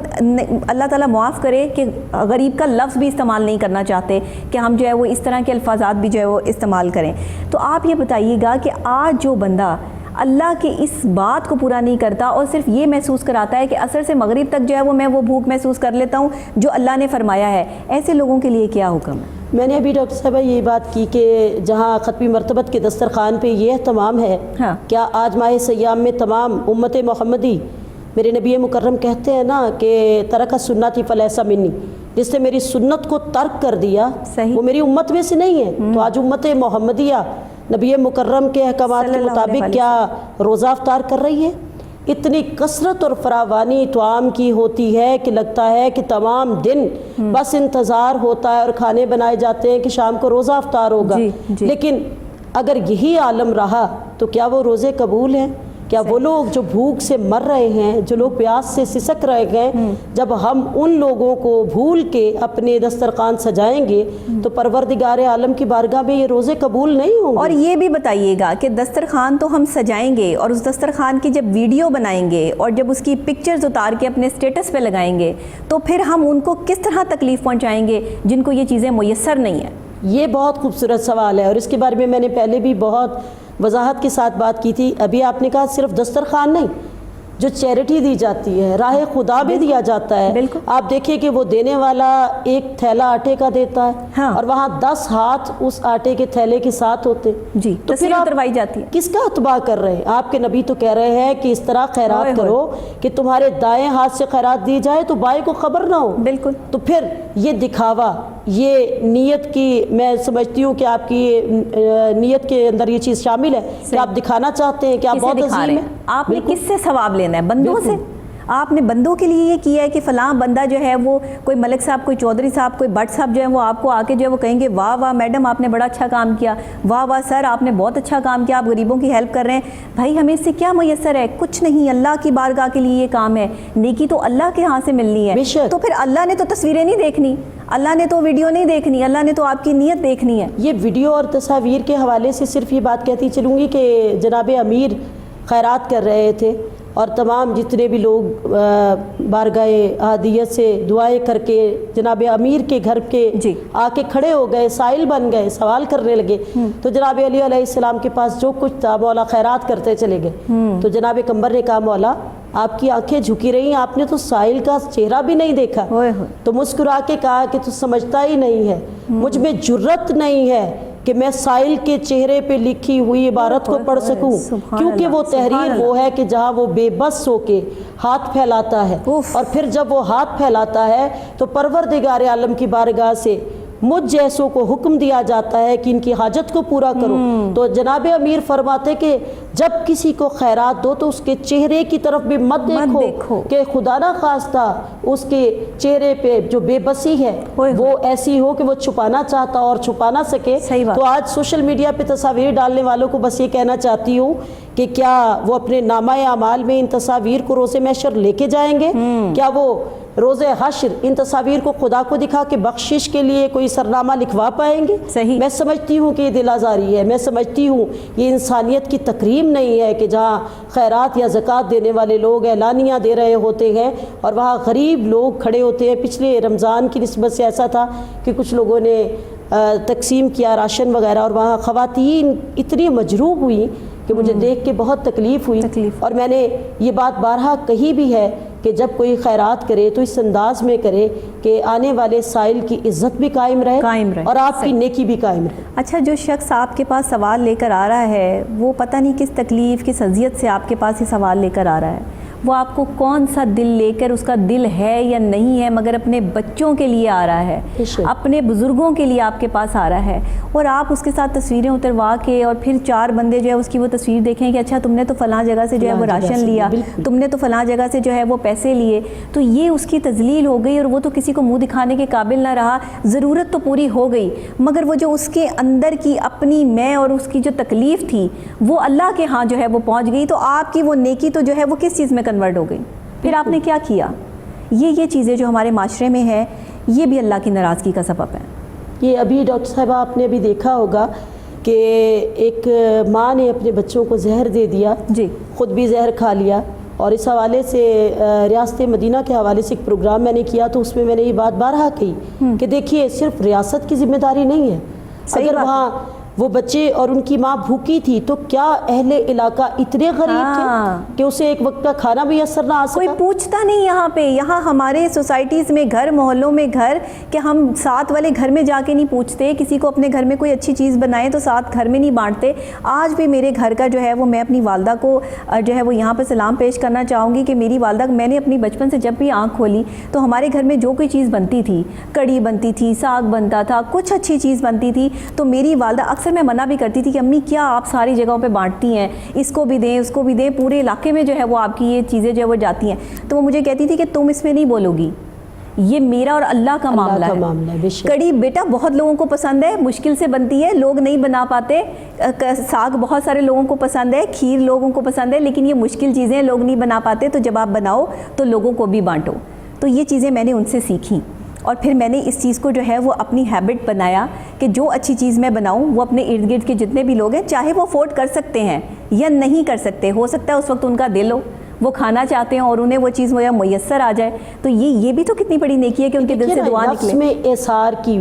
اللہ تعالیٰ معاف کرے کہ غریب کا لفظ بھی استعمال نہیں کرنا چاہتے کہ ہم جو ہے وہ اس طرح کے الفاظات بھی جو ہے وہ استعمال کریں. تو آپ یہ بتائیے گا کہ آج جو بندہ اللہ کے اس بات کو پورا نہیں کرتا اور صرف یہ محسوس کراتا ہے کہ عصر سے مغرب تک جو ہے وہ میں وہ بھوک محسوس کر لیتا ہوں جو اللہ نے فرمایا ہے، ایسے لوگوں کے لیے کیا حکم ہے؟ میں نے ابھی ڈاکٹر صاحبہ یہ بات کی کہ جہاں ختمی مرتبت کے دسترخوان پہ یہ اہتمام ہے، کیا آج ماہ سیام میں تمام امت محمدی، میرے نبی مکرم کہتے ہیں نا کہ ترک سنتی فلیس منی، جس نے میری سنت کو ترک کر دیا وہ میری امت میں سے نہیں ہے. تو آج امت محمدیہ نبی مکرم کے احکامات کے مطابق کیا روزہ افطار کر رہی ہے؟ اتنی کثرت اور فراوانی طعام کی ہوتی ہے کہ لگتا ہے کہ تمام دن بس انتظار ہوتا ہے اور کھانے بنائے جاتے ہیں کہ شام کو روزہ افطار ہوگا. لیکن اگر یہی عالم رہا تو کیا وہ روزے قبول ہیں؟ کیا وہ لوگ جو بھوک سے مر رہے ہیں، جو لوگ پیاس سے سسک رہے ہیں، جب ہم ان لوگوں کو بھول کے اپنے دسترخوان سجائیں گے تو پروردگار عالم کی بارگاہ میں یہ روزے قبول نہیں ہوں گے؟ اور یہ بھی بتائیے گا کہ دسترخوان تو ہم سجائیں گے اور اس دسترخوان کی جب ویڈیو بنائیں گے اور جب اس کی پکچرز اتار کے اپنے اسٹیٹس پہ لگائیں گے تو پھر ہم ان کو کس طرح تکلیف پہنچائیں گے جن کو یہ چیزیں میسر نہیں ہیں؟ یہ بہت خوبصورت سوال ہے اور اس کے بارے میں نے پہلے بھی بہت وضاحت کے ساتھ بات کی تھی. ابھی آپ نے کہا صرف دسترخوان نہیں، جو چیریٹی دی جاتی ہے، راہ خدا میں دیا جاتا ہے، بالکل۔ آپ دیکھیں کہ وہ دینے والا ایک تھیلا آٹے کا دیتا ہے، ہاں، اور وہاں 10 ہاتھ اس آٹے کے تھیلے کے ساتھ ہوتے، جی، تو پھر تصویر آپ اتروائی جاتی ہے۔ کس کا اتباع کر رہے ہیں؟ آپ کے نبی تو کہہ رہے ہیں کہ اس طرح خیرات کرو کہ تمہارے دائیں ہاتھ سے خیرات دی جائے تو بائیں کو خبر نہ ہو۔ بالکل۔ تو پھر یہ دکھاوا، یہ نیت کی، میں سمجھتی ہوں کہ آپ کی نیت کے اندر یہ چیز شامل ہے کہ آپ دکھانا چاہتے ہیں کہ آپ بہت عظیم ہیں۔ آپ نے کس سے ثواب لینا ہے؟ بندوں سے؟ آپ نے بندوں کے لیے یہ کیا ہے کہ فلاں بندہ جو ہے وہ کوئی ملک صاحب، کوئی چودھری صاحب، کوئی بٹ صاحب جو ہے وہ آپ کو آ کے جو ہے وہ کہیں گے واہ واہ میڈم آپ نے بڑا اچھا کام کیا، واہ واہ سر آپ نے بہت اچھا کام کیا، آپ غریبوں کی ہیلپ کر رہے ہیں۔ بھائی ہمیں اس سے کیا میسر ہے؟ کچھ نہیں، اللہ کی بارگاہ کے لیے یہ کام ہے، نیکی تو اللہ کے ہاں سے ملنی ہے۔ تو پھر اللہ نے تو تصویریں نہیں دیکھنی، اللہ نے تو ویڈیو نہیں دیکھنی، اللہ نے تو آپ کی نیت دیکھنی ہے۔ یہ ویڈیو اور تصاویر کے حوالے سے صرف یہ بات کہتی چلوں گی کہ جناب امیر خیرات کر رہے تھے، اور تمام جتنے بھی لوگ بارگاہ احادیت سے دعائیں کر کے جناب امیر کے گھر کے آ کے کھڑے ہو گئے، سائل بن گئے، سوال کرنے لگے، تو جناب علی علیہ السلام کے پاس جو کچھ تھا مولا خیرات کرتے چلے گئے۔ تو جناب قمر نے کہا مولا آپ کی آنکھیں جھکی رہی ہیں، آپ نے تو سائل کا چہرہ بھی نہیں دیکھا۔ تو مسکرا کے کہا کہ تو سمجھتا ہی نہیں ہے، مجھ میں جرت نہیں ہے کہ میں سائل کے چہرے پہ لکھی ہوئی عبارت کو پڑھ سکوں، کیونکہ وہ تحریر وہ ہے کہ جہاں وہ بے بس ہو کے ہاتھ پھیلاتا ہے، اور پھر جب وہ ہاتھ پھیلاتا ہے تو پروردگار عالم کی بارگاہ سے مجھ جیسوں کو حکم دیا جاتا ہے کہ ان کی حاجت کو پورا کرو۔ تو جناب امیر فرماتے کہ جب کسی کو خیرات دو تو اس کے چہرے کی طرف بھی مت دیکھو کہ خدا نہ خواستہ اس کے چہرے پہ جو بے بسی ہے وہ ایسی ہو کہ وہ چھپانا چاہتا اور چھپا نہ سکے۔ تو آج سوشل میڈیا پہ تصاویر ڈالنے والوں کو بس یہ کہنا چاہتی ہوں کہ کیا وہ اپنے نامہ اعمال میں ان تصاویر کو روز محشر لے کے جائیں گے؟ کیا وہ روز حشر ان تصاویر کو خدا کو دکھا کے بخشش کے لیے کوئی سرنامہ لکھوا پائیں گے؟ میں سمجھتی ہوں کہ یہ دل آزاری ہے، میں سمجھتی ہوں یہ انسانیت کی تکریم نہیں ہے کہ جہاں خیرات یا زکوٰۃ دینے والے لوگ اعلانیہ دے رہے ہوتے ہیں اور وہاں غریب لوگ کھڑے ہوتے ہیں۔ پچھلے رمضان کی نسبت سے ایسا تھا کہ کچھ لوگوں نے تقسیم کیا راشن وغیرہ، اور وہاں خواتین اتنی مجروح ہوئی کہ مجھے دیکھ کے بہت تکلیف ہوئی، اور میں نے یہ بات بارہا کہی بھی ہے کہ جب کوئی خیرات کرے تو اس انداز میں کرے کہ آنے والے سائل کی عزت بھی قائم رہے اور آپ کی نیکی بھی قائم رہے۔ اچھا، جو شخص آپ کے پاس سوال لے کر آ رہا ہے وہ پتہ نہیں کس تکلیف کس اذیت سے آپ کے پاس یہ سوال لے کر آ رہا ہے، وہ آپ کو کون سا دل لے کر، اس کا دل ہے یا نہیں ہے، مگر اپنے بچوں کے لیے آ رہا ہے، اپنے بزرگوں کے لیے آپ کے پاس آ رہا ہے، اور آپ اس کے ساتھ تصویریں اتروا کے اور پھر 4 بندے جو ہے اس کی وہ تصویر دیکھیں کہ اچھا تم نے تو فلاں جگہ سے جو ہے وہ راشن لیا، تم نے تو فلاں جگہ سے جو ہے وہ پیسے لیے، تو یہ اس کی تذلیل ہو گئی اور وہ تو کسی کو منہ دکھانے کے قابل نہ رہا۔ ضرورت تو پوری ہو گئی، مگر وہ جو اس کے اندر کی اپنی میں اور اس کی جو تکلیف تھی وہ اللہ کے ہاں جو ہے وہ پہنچ گئی، تو آپ کی وہ نیکی تو جو ہے وہ کس چیز میں کنورٹ ہو گئی؟ پھر آپ نے کیا کیا؟ یہ چیزیں جو ہمارے معاشرے میں ہیں یہ بھی اللہ کی ناراضگی کا سبب ہے۔ یہ ابھی ڈاکٹر صاحبہ آپ نے ابھی دیکھا ہوگا کہ ایک ماں نے اپنے بچوں کو زہر دے دیا، خود بھی زہر کھا لیا، اور اس حوالے سے ریاست مدینہ کے حوالے سے ایک پروگرام میں نے کیا تو اس میں میں نے یہ بات بارہا کہی کہ دیکھیے صرف ریاست کی ذمہ داری نہیں ہے، اگر وہاں وہ بچے اور ان کی ماں بھوکی تھی تو کیا اہل علاقہ اتنے غریب تھے کہ اسے ایک وقت کا کھانا بھی اثر نہ آ سکا؟ کوئی پوچھتا نہیں یہاں پہ، یہاں ہمارے سوسائٹیز میں گھر، محلوں میں گھر، کہ ہم ساتھ والے گھر میں جا کے نہیں پوچھتے، کسی کو اپنے گھر میں کوئی اچھی چیز بنائیں تو ساتھ گھر میں نہیں بانٹتے۔ آج بھی میرے گھر کا جو ہے وہ میں اپنی والدہ کو جو ہے وہ یہاں پہ سلام پیش کرنا چاہوں گی کہ میری والدہ، میں نے اپنی بچپن سے جب بھی آنکھ کھولی تو ہمارے گھر میں جو کوئی چیز بنتی تھی، کڑی بنتی تھی، ساگ بنتا تھا، کچھ اچھی چیز بنتی تھی، تو میری والدہ اکثر میں منع بھی کرتی تھی کہ امی کیا آپ ساری جگہوں پہ بانٹتی ہیں، اس کو بھی دیں اس کو بھی دیں، پورے علاقے میں جو ہے وہ آپ کی یہ چیزیں جو ہے وہ جاتی ہیں۔ تو وہ مجھے کہتی تھی کہ تم اس میں نہیں بولو گی، یہ میرا اور اللہ کا معاملہ ہے۔ کڑی بیٹا بہت لوگوں کو پسند ہے، مشکل سے بنتی ہے، لوگ نہیں بنا پاتے، ساگ بہت سارے لوگوں کو پسند ہے، کھیر لوگوں کو پسند ہے، لیکن یہ مشکل چیزیں لوگ نہیں بنا پاتے، تو جب آپ بناؤ تو لوگوں کو بھی بانٹو۔ تو یہ چیزیں میں نے ان سے سیکھیں، اور پھر میں نے اس چیز کو جو ہے وہ اپنی ہیبٹ بنایا کہ جو اچھی چیز میں بناؤں وہ اپنے ارد گرد کے جتنے بھی لوگ ہیں، چاہے وہ افورڈ کر سکتے ہیں یا نہیں کر سکتے، ہو سکتا ہے اس وقت ان کا دل ہو، وہ کھانا چاہتے ہیں اور انہیں وہ چیز میسر آ جائے، تو یہ بھی تو کتنی بڑی نیکی ہے کہ ان کے دل سے دعا نکلے۔ نفس میں احسار کی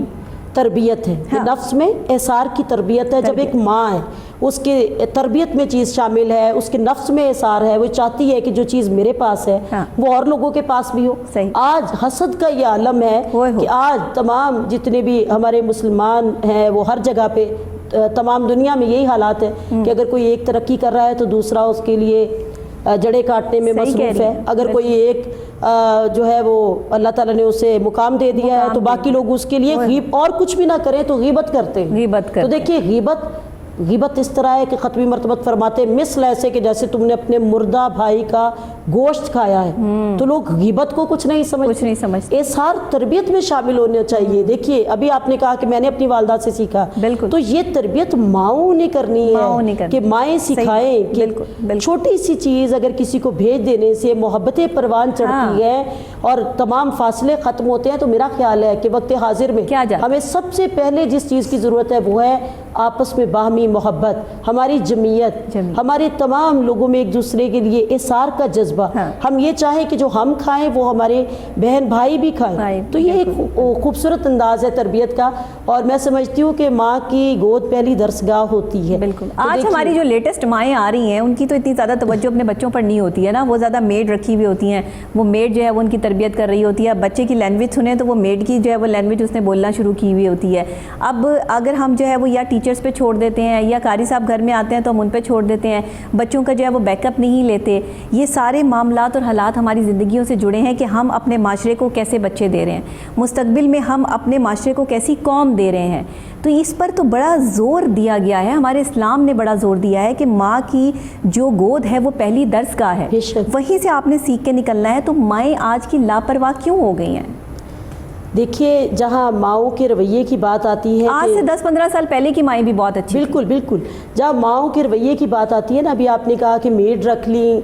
تربیت ہے، نفس میں احسار کی تربیت ہے۔ جب ایک ماں ہے اس کے تربیت میں چیز شامل ہے، اس کے نفس میں اثار ہے، وہ چاہتی ہے کہ جو چیز میرے پاس ہے وہ اور لوگوں کے پاس بھی ہو۔ آج حسد کا یہ عالم ہے کہ آج تمام جتنے بھی ہمارے مسلمان ہیں وہ ہر جگہ پہ تمام دنیا میں یہی حالات ہے کہ اگر کوئی ایک ترقی کر رہا ہے تو دوسرا اس کے لیے جڑیں کاٹنے میں مصروف ہے، اگر کوئی ایک جو ہے وہ اللہ تعالیٰ نے اسے مقام دے دیا ہے تو باقی لوگ اس کے لیے اور کچھ بھی نہ کریں تو غیبت کرتے ہیں۔ تو دیکھیے غیبت اس طرح ہے کہ ختمی مرتبت فرماتے ہیں مثل ایسے کہ جیسے تم نے اپنے مردہ بھائی کا گوشت کھایا ہے، تو لوگ غیبت کو کچھ نہیں سمجھتے۔ اظہار تربیت میں شامل ہونا چاہیے۔ دیکھیے ابھی آپ نے کہا کہ میں نے اپنی والدہ سے سیکھا، تو یہ تربیت ماؤں نے کرنی ہے کہ مائیں سکھائیں کہ چھوٹی سی چیز اگر کسی کو بھیج دینے سے محبت پروان چڑھتی ہے اور تمام فاصلے ختم ہوتے ہیں، تو میرا خیال ہے کہ وقت حاضر میں ہمیں سب سے پہلے جس چیز کی ضرورت ہے وہ ہے آپس میں باہمی محبت، ہماری جمعیت، ہمارے تمام لوگوں میں ایک دوسرے کے لیے احسار کا جذبہ۔ ہم یہ چاہیں کہ جو ہم کھائیں وہ ہمارے بہن بھائی بھی کھائیں، تو یہ ایک خوبصورت انداز ہے تربیت کا، اور میں سمجھتی ہوں کہ ماں کی گود پہلی درسگاہ ہوتی ہے۔ بالکل آج ہماری جو لیٹسٹ مائیں آ رہی ہیں ان کی تو اتنی زیادہ توجہ اپنے بچوں پر نہیں ہوتی ہے نا، وہ زیادہ میڈ رکھی ہوئی ہوتی ہیں، وہ میڈ جو ہے وہ ان کی تربیت کر رہی ہوتی ہے، بچے کی لینگویج سنیں تو وہ میڈ کی جو ہے وہ لینگویج اس نے بولنا شروع کی ہوئی ہوتی ہے۔ اب اگر ہم جو ہے وہ یا ٹیچرز پہ چھوڑ دیتے ہیں یا قاری صاحب گھر میں آتے ہیں تو ہم ان پہ چھوڑ دیتے ہیں، بچوں کا جو ہے وہ بیک اپ نہیں لیتے۔ یہ سارے معاملات اور حالات ہماری زندگیوں سے جڑے ہیں کہ ہم اپنے معاشرے کو کیسے بچے دے رہے ہیں، مستقبل میں ہم اپنے معاشرے کو کیسی قوم دے رہے ہیں۔ تو اس پر تو بڑا زور دیا گیا ہے، ہمارے اسلام نے بڑا زور دیا ہے کہ ماں کی جو گود ہے وہ پہلی درسگاہ ہے، وہیں سے آپ نے سیکھ کے نکلنا ہے۔ تو مائیں آج کی لاپرواہ کیوں ہو گئی ہیں؟ دیکھیے جہاں ماؤں کے رویے کی بات آتی ہے، آج سے 10-15 سال پہلے کی مائیں بھی بہت اچھی، بالکل جہاں ماؤں کے رویے کی بات آتی ہے نا، ابھی آپ نے کہا کہ میڈ رکھ لیں،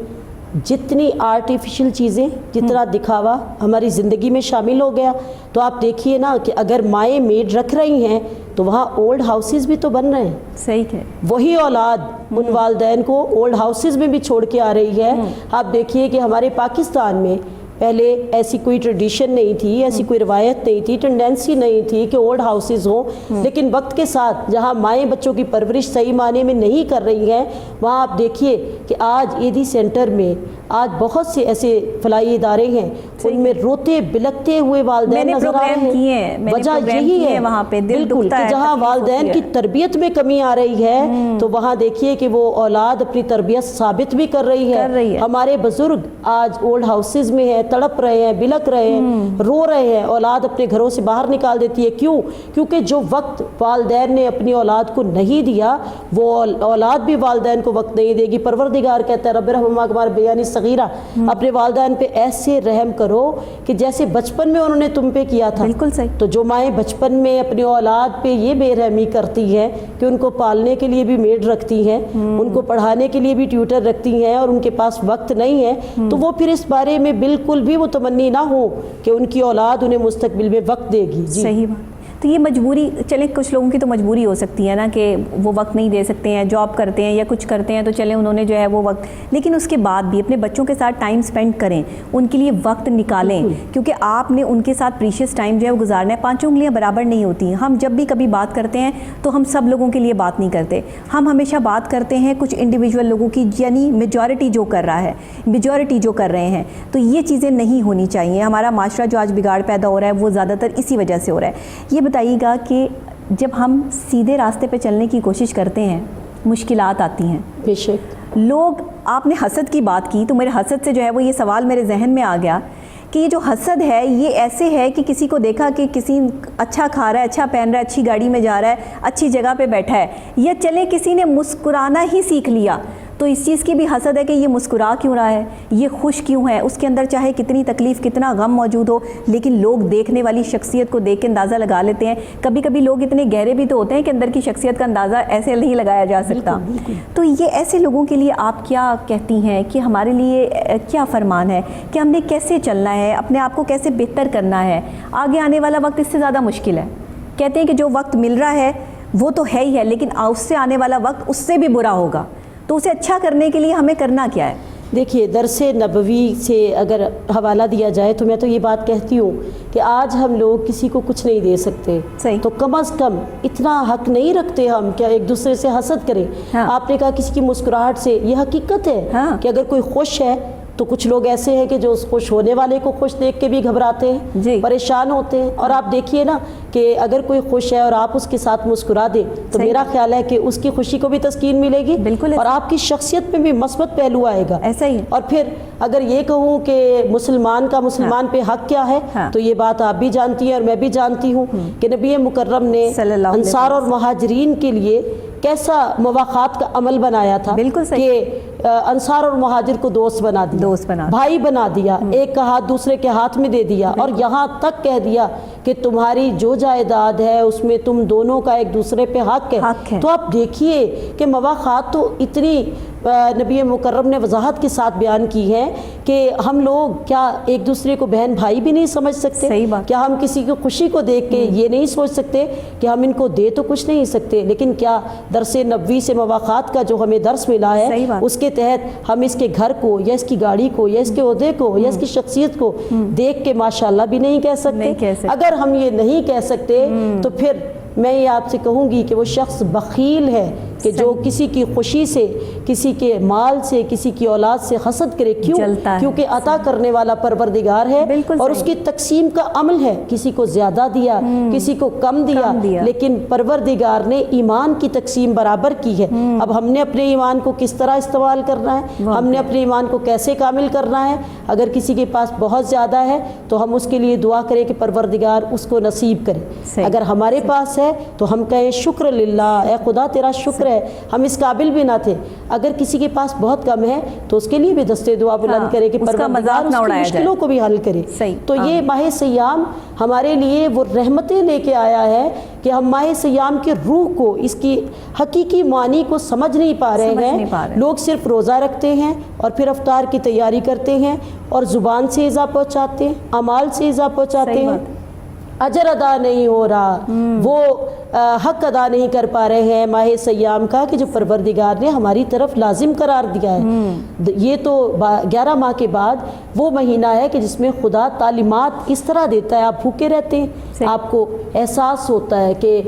جتنی آرٹیفیشل چیزیں، جتنا دکھاوا ہماری زندگی میں شامل ہو گیا، تو آپ دیکھیے نا کہ اگر مائیں میڈ رکھ رہی ہیں تو وہاں اولڈ ہاؤسز بھی تو بن رہے ہیں۔ صحیح ہے، وہی اولاد ان والدین کو اولڈ ہاؤسز میں بھی چھوڑ کے آ رہی ہے۔ آپ دیکھیے کہ ہمارے پاکستان میں پہلے ایسی کوئی ٹریڈیشن نہیں تھی، ایسی کوئی روایت نہیں تھی، ٹینڈنسی نہیں تھی کہ اولڈ ہاؤسز ہوں، لیکن وقت کے ساتھ جہاں مائیں بچوں کی پرورش صحیح معنی میں نہیں کر رہی ہیں، وہاں آپ دیکھیے کہ آج ایدی سینٹر میں آج بہت سے ایسے فلاحی ادارے ہیں، ان میں روتے بلکتے ہوئے والدین نظر آ رہے ہیں۔ وجہ یہی ہے وہاں پہ بالکل کہ جہاں والدین کی تربیت میں کمی آ رہی ہے تو وہاں دیکھیے کہ وہ اولاد اپنی تربیت ثابت بھی کر رہی ہے۔ ہمارے بزرگ آج اولڈ ہاؤسز میں ہیں، تڑپ رہے ہیں، بلک رہے ہیں، رو رہے ہیں، اولاد اپنے گھروں سے باہر نکال دیتی ہے۔ کیوں؟ کیونکہ جو وقت والدین نے اپنی اولاد کو نہیں دیا وہ اولاد بھی والدین کو وقت نہیں دے گی۔ پروردگار کہتا ہے رب ارحمہما کما ربیانی صغیرہ، اپنے والدین پہ ایسے رحم کرو کہ جیسے بچپن میں انہوں نے تم پہ کیا تھا۔ بالکل صحیح۔ تو جو مائیں بچپن میں اپنی اولاد پہ یہ بے رحمی کرتی ہیں کہ ان کو پالنے کے لیے بھی میڈ رکھتی ہیں، ان کو پڑھانے کے لیے بھی ٹیوٹر رکھتی ہیں اور ان کے پاس وقت نہیں ہے، تو وہ پھر اس بارے میں بالکل بھی متمنی نہ ہو کہ ان کی اولاد انہیں مستقبل میں وقت دے گی۔ صحیح بات۔ تو یہ مجبوری، چلیں کچھ لوگوں کی تو مجبوری ہو سکتی ہے نا کہ وہ وقت نہیں دے سکتے ہیں، جاب کرتے ہیں یا کچھ کرتے ہیں، تو چلیں انہوں نے جو ہے وہ وقت، لیکن اس کے بعد بھی اپنے بچوں کے ساتھ ٹائم سپینڈ کریں، ان کے لیے وقت نکالیں، کیونکہ آپ نے ان کے ساتھ پریشیس ٹائم جو ہے وہ گزارنا ہے۔ پانچوں انگلیاں برابر نہیں ہوتی ہیں، ہم جب بھی کبھی بات کرتے ہیں تو ہم سب لوگوں کے لیے بات نہیں کرتے، ہم ہمیشہ بات کرتے ہیں کچھ انڈیویجول لوگوں کی، یعنی میجورٹی جو کر رہا ہے، میجورٹی جو کر رہے ہیں، تو یہ چیزیں نہیں ہونی چاہیے۔ ہمارا معاشرہ جو آج بگاڑ پیدا ہو رہا ہے وہ زیادہ تر اسی وجہ سے ہو رہا ہے۔ یہ بتائیے گا کہ جب ہم سیدھے راستے پہ چلنے کی کوشش کرتے ہیں مشکلات آتی ہیں، بے شک لوگ، آپ نے حسد کی بات کی تو میرے حسد سے جو ہے وہ یہ سوال میرے ذہن میں آ گیا کہ یہ جو حسد ہے یہ ایسے ہے کہ کسی کو دیکھا کہ کسی اچھا کھا رہا ہے، اچھا پہن رہا ہے، اچھی گاڑی میں جا رہا ہے، اچھی جگہ پہ بیٹھا ہے، یا چلے کسی نے مسکرانا ہی سیکھ لیا تو اس چیز کی بھی حسد ہے کہ یہ مسکرا کیوں رہا ہے، یہ خوش کیوں ہے، اس کے اندر چاہے کتنی تکلیف کتنا غم موجود ہو، لیکن لوگ دیکھنے والی شخصیت کو دیکھ کے اندازہ لگا لیتے ہیں۔ کبھی کبھی لوگ اتنے گہرے بھی تو ہوتے ہیں کہ اندر کی شخصیت کا اندازہ ایسے نہیں لگایا جا سکتا۔ تو یہ ایسے لوگوں کے لیے آپ کیا کہتی ہیں کہ ہمارے لیے کیا فرمان ہے کہ ہم نے کیسے چلنا ہے، اپنے آپ کو کیسے بہتر کرنا ہے؟ آگے آنے والا وقت اس سے زیادہ مشکل ہے، کہتے ہیں کہ جو وقت مل رہا ہے وہ تو ہے ہی ہے، لیکن اس سے آنے والا وقت اس سے بھی برا ہوگا، تو اسے اچھا کرنے کے لیے ہمیں کرنا کیا ہے؟ دیکھیے درس نبوی سے اگر حوالہ دیا جائے تو میں تو یہ بات کہتی ہوں کہ آج ہم لوگ کسی کو کچھ نہیں دے سکتے، صحیح، تو کم از کم اتنا حق نہیں رکھتے ہم کہ ایک دوسرے سے حسد کریں۔ ہاں، آپ نے کہا کسی کی مسکراہٹ سے، یہ حقیقت ہے ہاں، کہ اگر کوئی خوش ہے تو کچھ لوگ ایسے ہیں کہ جو اس خوش ہونے والے کو خوش دیکھ کے بھی گھبراتے ہیں، جی، پریشان ہوتے ہیں۔ اور آپ دیکھیے نا کہ اگر کوئی خوش ہے اور آپ اس کے ساتھ مسکرا دیں تو صحیح، میرا خیال ہے کہ اس کی خوشی کو بھی تسکین ملے گی، بالکل اور آپ کی شخصیت میں بھی مثبت پہلو آئے گا۔ ایسا ہی ہے۔ اور پھر اگر یہ کہوں کہ مسلمان کا مسلمان پہ حق کیا ہے، ہاں، تو یہ بات آپ بھی جانتی ہیں اور میں بھی جانتی ہوں کہ نبی مکرم نے صلی اللہ علیہ انصار اور مہاجرین کے لیے کیسا مواخات کا عمل بنایا تھا، بالکل صحیح، کہ انصار اور مہاجر کو دوست بنا دیا، دوست بنا دیا، بھائی بنا دیا، ایک کا ہاتھ دوسرے کے ہاتھ میں دے دیا، اور یہاں تک کہہ دیا کہ تمہاری جو جائیداد ہے اس میں تم دونوں کا ایک دوسرے پہ حق ہے۔ تو آپ دیکھیے کہ مواخات تو اتنی نبی مکرم نے وضاحت کے ساتھ بیان کی ہے کہ ہم لوگ کیا ایک دوسرے کو بہن بھائی بھی نہیں سمجھ سکتے؟ صحیح بات، کیا ہم کسی کی خوشی کو دیکھ کے یہ نہیں سوچ سکتے کہ ہم ان کو دے تو کچھ نہیں سکتے، لیکن کیا درس نبوی سے مواخات کا جو ہمیں درس ملا ہے اس کے تحت ہم اس کے گھر کو یا اس کی گاڑی کو یا اس کے عہدے کو یا اس کی شخصیت کو دیکھ کے ماشاءاللہ بھی نہیں کہہ سکتے؟ اگر ہم یہ نہیں کہہ سکتے تو پھر میں یہ آپ سے کہوں گی کہ وہ شخص بخیل ہے کہ جو کسی کی خوشی سے، کسی کے مال سے، کسی کی اولاد سے حسد کرے۔ کیوں؟ کیونکہ عطا کرنے والا پروردگار ہے اور اس کی تقسیم کا عمل ہے، کسی کو زیادہ دیا، کسی کو کم دیا، لیکن پروردگار نے ایمان کی تقسیم برابر کی ہے۔ اب ہم نے اپنے ایمان کو کس طرح استعمال کرنا ہے، ہم نے اپنے ایمان کو کیسے کامل کرنا ہے۔ اگر کسی کے پاس بہت زیادہ ہے تو ہم اس کے لیے دعا کریں کہ پروردگار اس کو نصیب کرے، اگر ہمارے پاس ہے تو ہم کہیں شکر للہ، اے خدا تیرا شکر ہے، ہم اس قابل بھی نہ تھے۔ اگر کسی کے پاس بہت کم ہے تو اس کے لیے بھی دستے دعا بلند کرے کہ پروردگار اس کی مشکلوں کو بھی حل کرے۔ تو یہ ماہ سیام ہمارے لیے وہ رحمتیں لے کے آیا ہے کہ ہم ماہ سیام کے روح کو، اس کی حقیقی معنی کو سمجھ نہیں پا رہے ہیں۔ لوگ صرف روزہ رکھتے ہیں اور پھر افطار کی تیاری کرتے ہیں اور زبان سے ایذا پہنچاتے ہیں، اعمال سے ایذا پہنچاتے ہیں، اجر ادا نہیں ہو رہا، وہ حق ادا نہیں کر پا رہے ہیں ماہ سیام کا کہ جو پروردگار نے ہماری طرف لازم قرار دیا ہے۔ یہ تو 11 ماہ کے بعد وہ مہینہ ہے کہ جس میں خدا تعلیمات اس طرح دیتا ہے، آپ بھوکے رہتے ہیں، آپ کو احساس ہوتا ہے کہ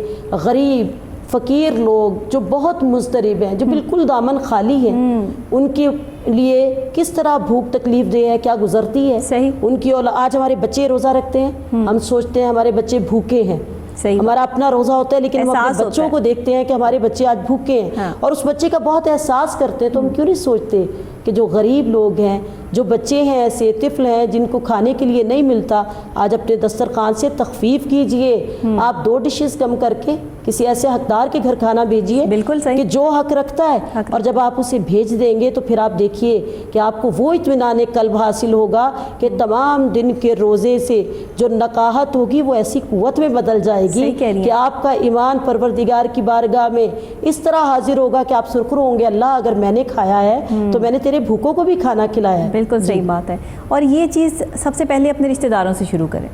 غریب فقیر لوگ جو بہت مضطرب ہیں، جو بالکل دامن خالی ہیں، ان کے لیے کس طرح بھوک تکلیف دہ ہے، کیا گزرتی ہے ان کی اولاد۔ آج ہمارے بچے روزہ رکھتے ہیں، ہم سوچتے ہیں ہمارے بچے بھوکے ہیں، ہمارا اپنا روزہ ہوتا ہے لیکن ہم اپنے بچوں کو دیکھتے ہیں کہ ہمارے بچے آج بھوکے ہیں، اور اس بچے کا بہت احساس کرتے ہیں۔ تو ہم کیوں نہیں سوچتے کہ جو غریب لوگ ہیں، جو بچے ہیں، ایسے طفل ہیں جن کو کھانے کے لیے نہیں ملتا، آج اپنے دسترخوان سے تخفیف کیجئے، آپ 2 ڈشز کم کر کے کسی ایسے حقدار کے گھر کھانا بھیجیے کہ جو حق رکھتا ہے، اور جب آپ اسے بھیج دیں گے تو پھر آپ دیکھیے کہ آپ کو وہ اطمینان قلب حاصل ہوگا کہ تمام دن کے روزے سے جو نقاہت ہوگی وہ ایسی قوت میں بدل جائے گی کہ آپ کا ایمان پروردگار کی بارگاہ میں اس طرح حاضر ہوگا کہ آپ سرخرو ہوں گے، اللہ اگر میں نے کھایا ہے تو میں نے تیرے بھوکوں کو بھی کھانا کھلایا ہے۔ بالکل صحیح بات ہے، اور یہ چیز سب سے پہلے اپنے رشتہ داروں سے شروع کریں،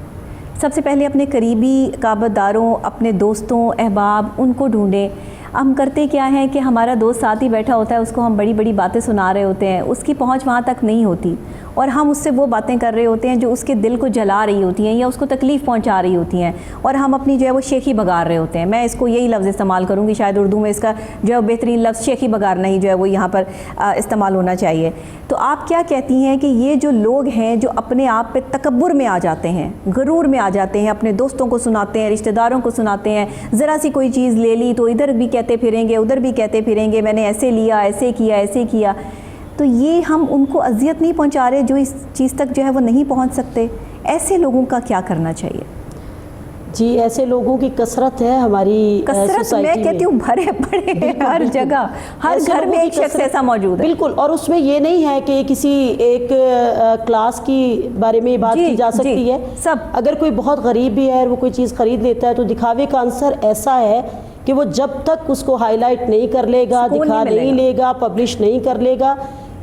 سب سے پہلے اپنے قریبی قرابت داروں، اپنے دوستوں، احباب، ان کو ڈھونڈیں۔ ہم کرتے کیا ہیں کہ ہمارا دوست ساتھ ہی بیٹھا ہوتا ہے، اس کو ہم بڑی بڑی باتیں سنا رہے ہوتے ہیں، اس کی پہنچ وہاں تک نہیں ہوتی، اور ہم اس سے وہ باتیں کر رہے ہوتے ہیں جو اس کے دل کو جلا رہی ہوتی ہیں یا اس کو تکلیف پہنچا رہی ہوتی ہیں، اور ہم اپنی جو ہے وہ شیخی بگار رہے ہوتے ہیں۔ میں اس کو یہی لفظ استعمال کروں گی، شاید اردو میں اس کا جو ہے بہترین لفظ شیخی بگارنا ہی جو ہے وہ یہاں پر استعمال ہونا چاہیے۔ تو آپ کیا کہتی ہیں کہ یہ جو لوگ ہیں جو اپنے آپ پہ تکبر میں آ جاتے ہیں، غرور میں آ جاتے ہیں، اپنے دوستوں کو سناتے ہیں، رشتہ داروں کو سناتے ہیں، ذرا سی کوئی چیز لے لی تو ادھر بھی کہتے پھریں گے، ادھر بھی کہتے پھریں گے، میں نے ایسے لیا، ایسے کیا، ایسے کیا، تو یہ ہم ان کو اذیت نہیں پہنچا رہے جو اس چیز تک جو ہے وہ نہیں پہنچ سکتے؟ ایسے لوگوں کا کیا کرنا چاہیے؟ جی ایسے لوگوں کی کثرت ہے ہماری کثرت، میں کہتی ہوں بھرے پڑے ہیں ہر جگہ، ہر گھر میں ایک شخص ایسا موجود ہے۔ بالکل، اور اس میں یہ نہیں ہے کہ کسی ایک کلاس کی بارے میں بات کی جا سکتی ہے، سب اگر کوئی بہت غریب بھی ہے اور وہ کوئی چیز خرید لیتا ہے تو دکھاوے کا عنصر ایسا ہے کہ وہ جب تک اس کو ہائی لائٹ نہیں کر لے گا، دکھا نہیں لے گا، پبلش نہیں کر لے گا،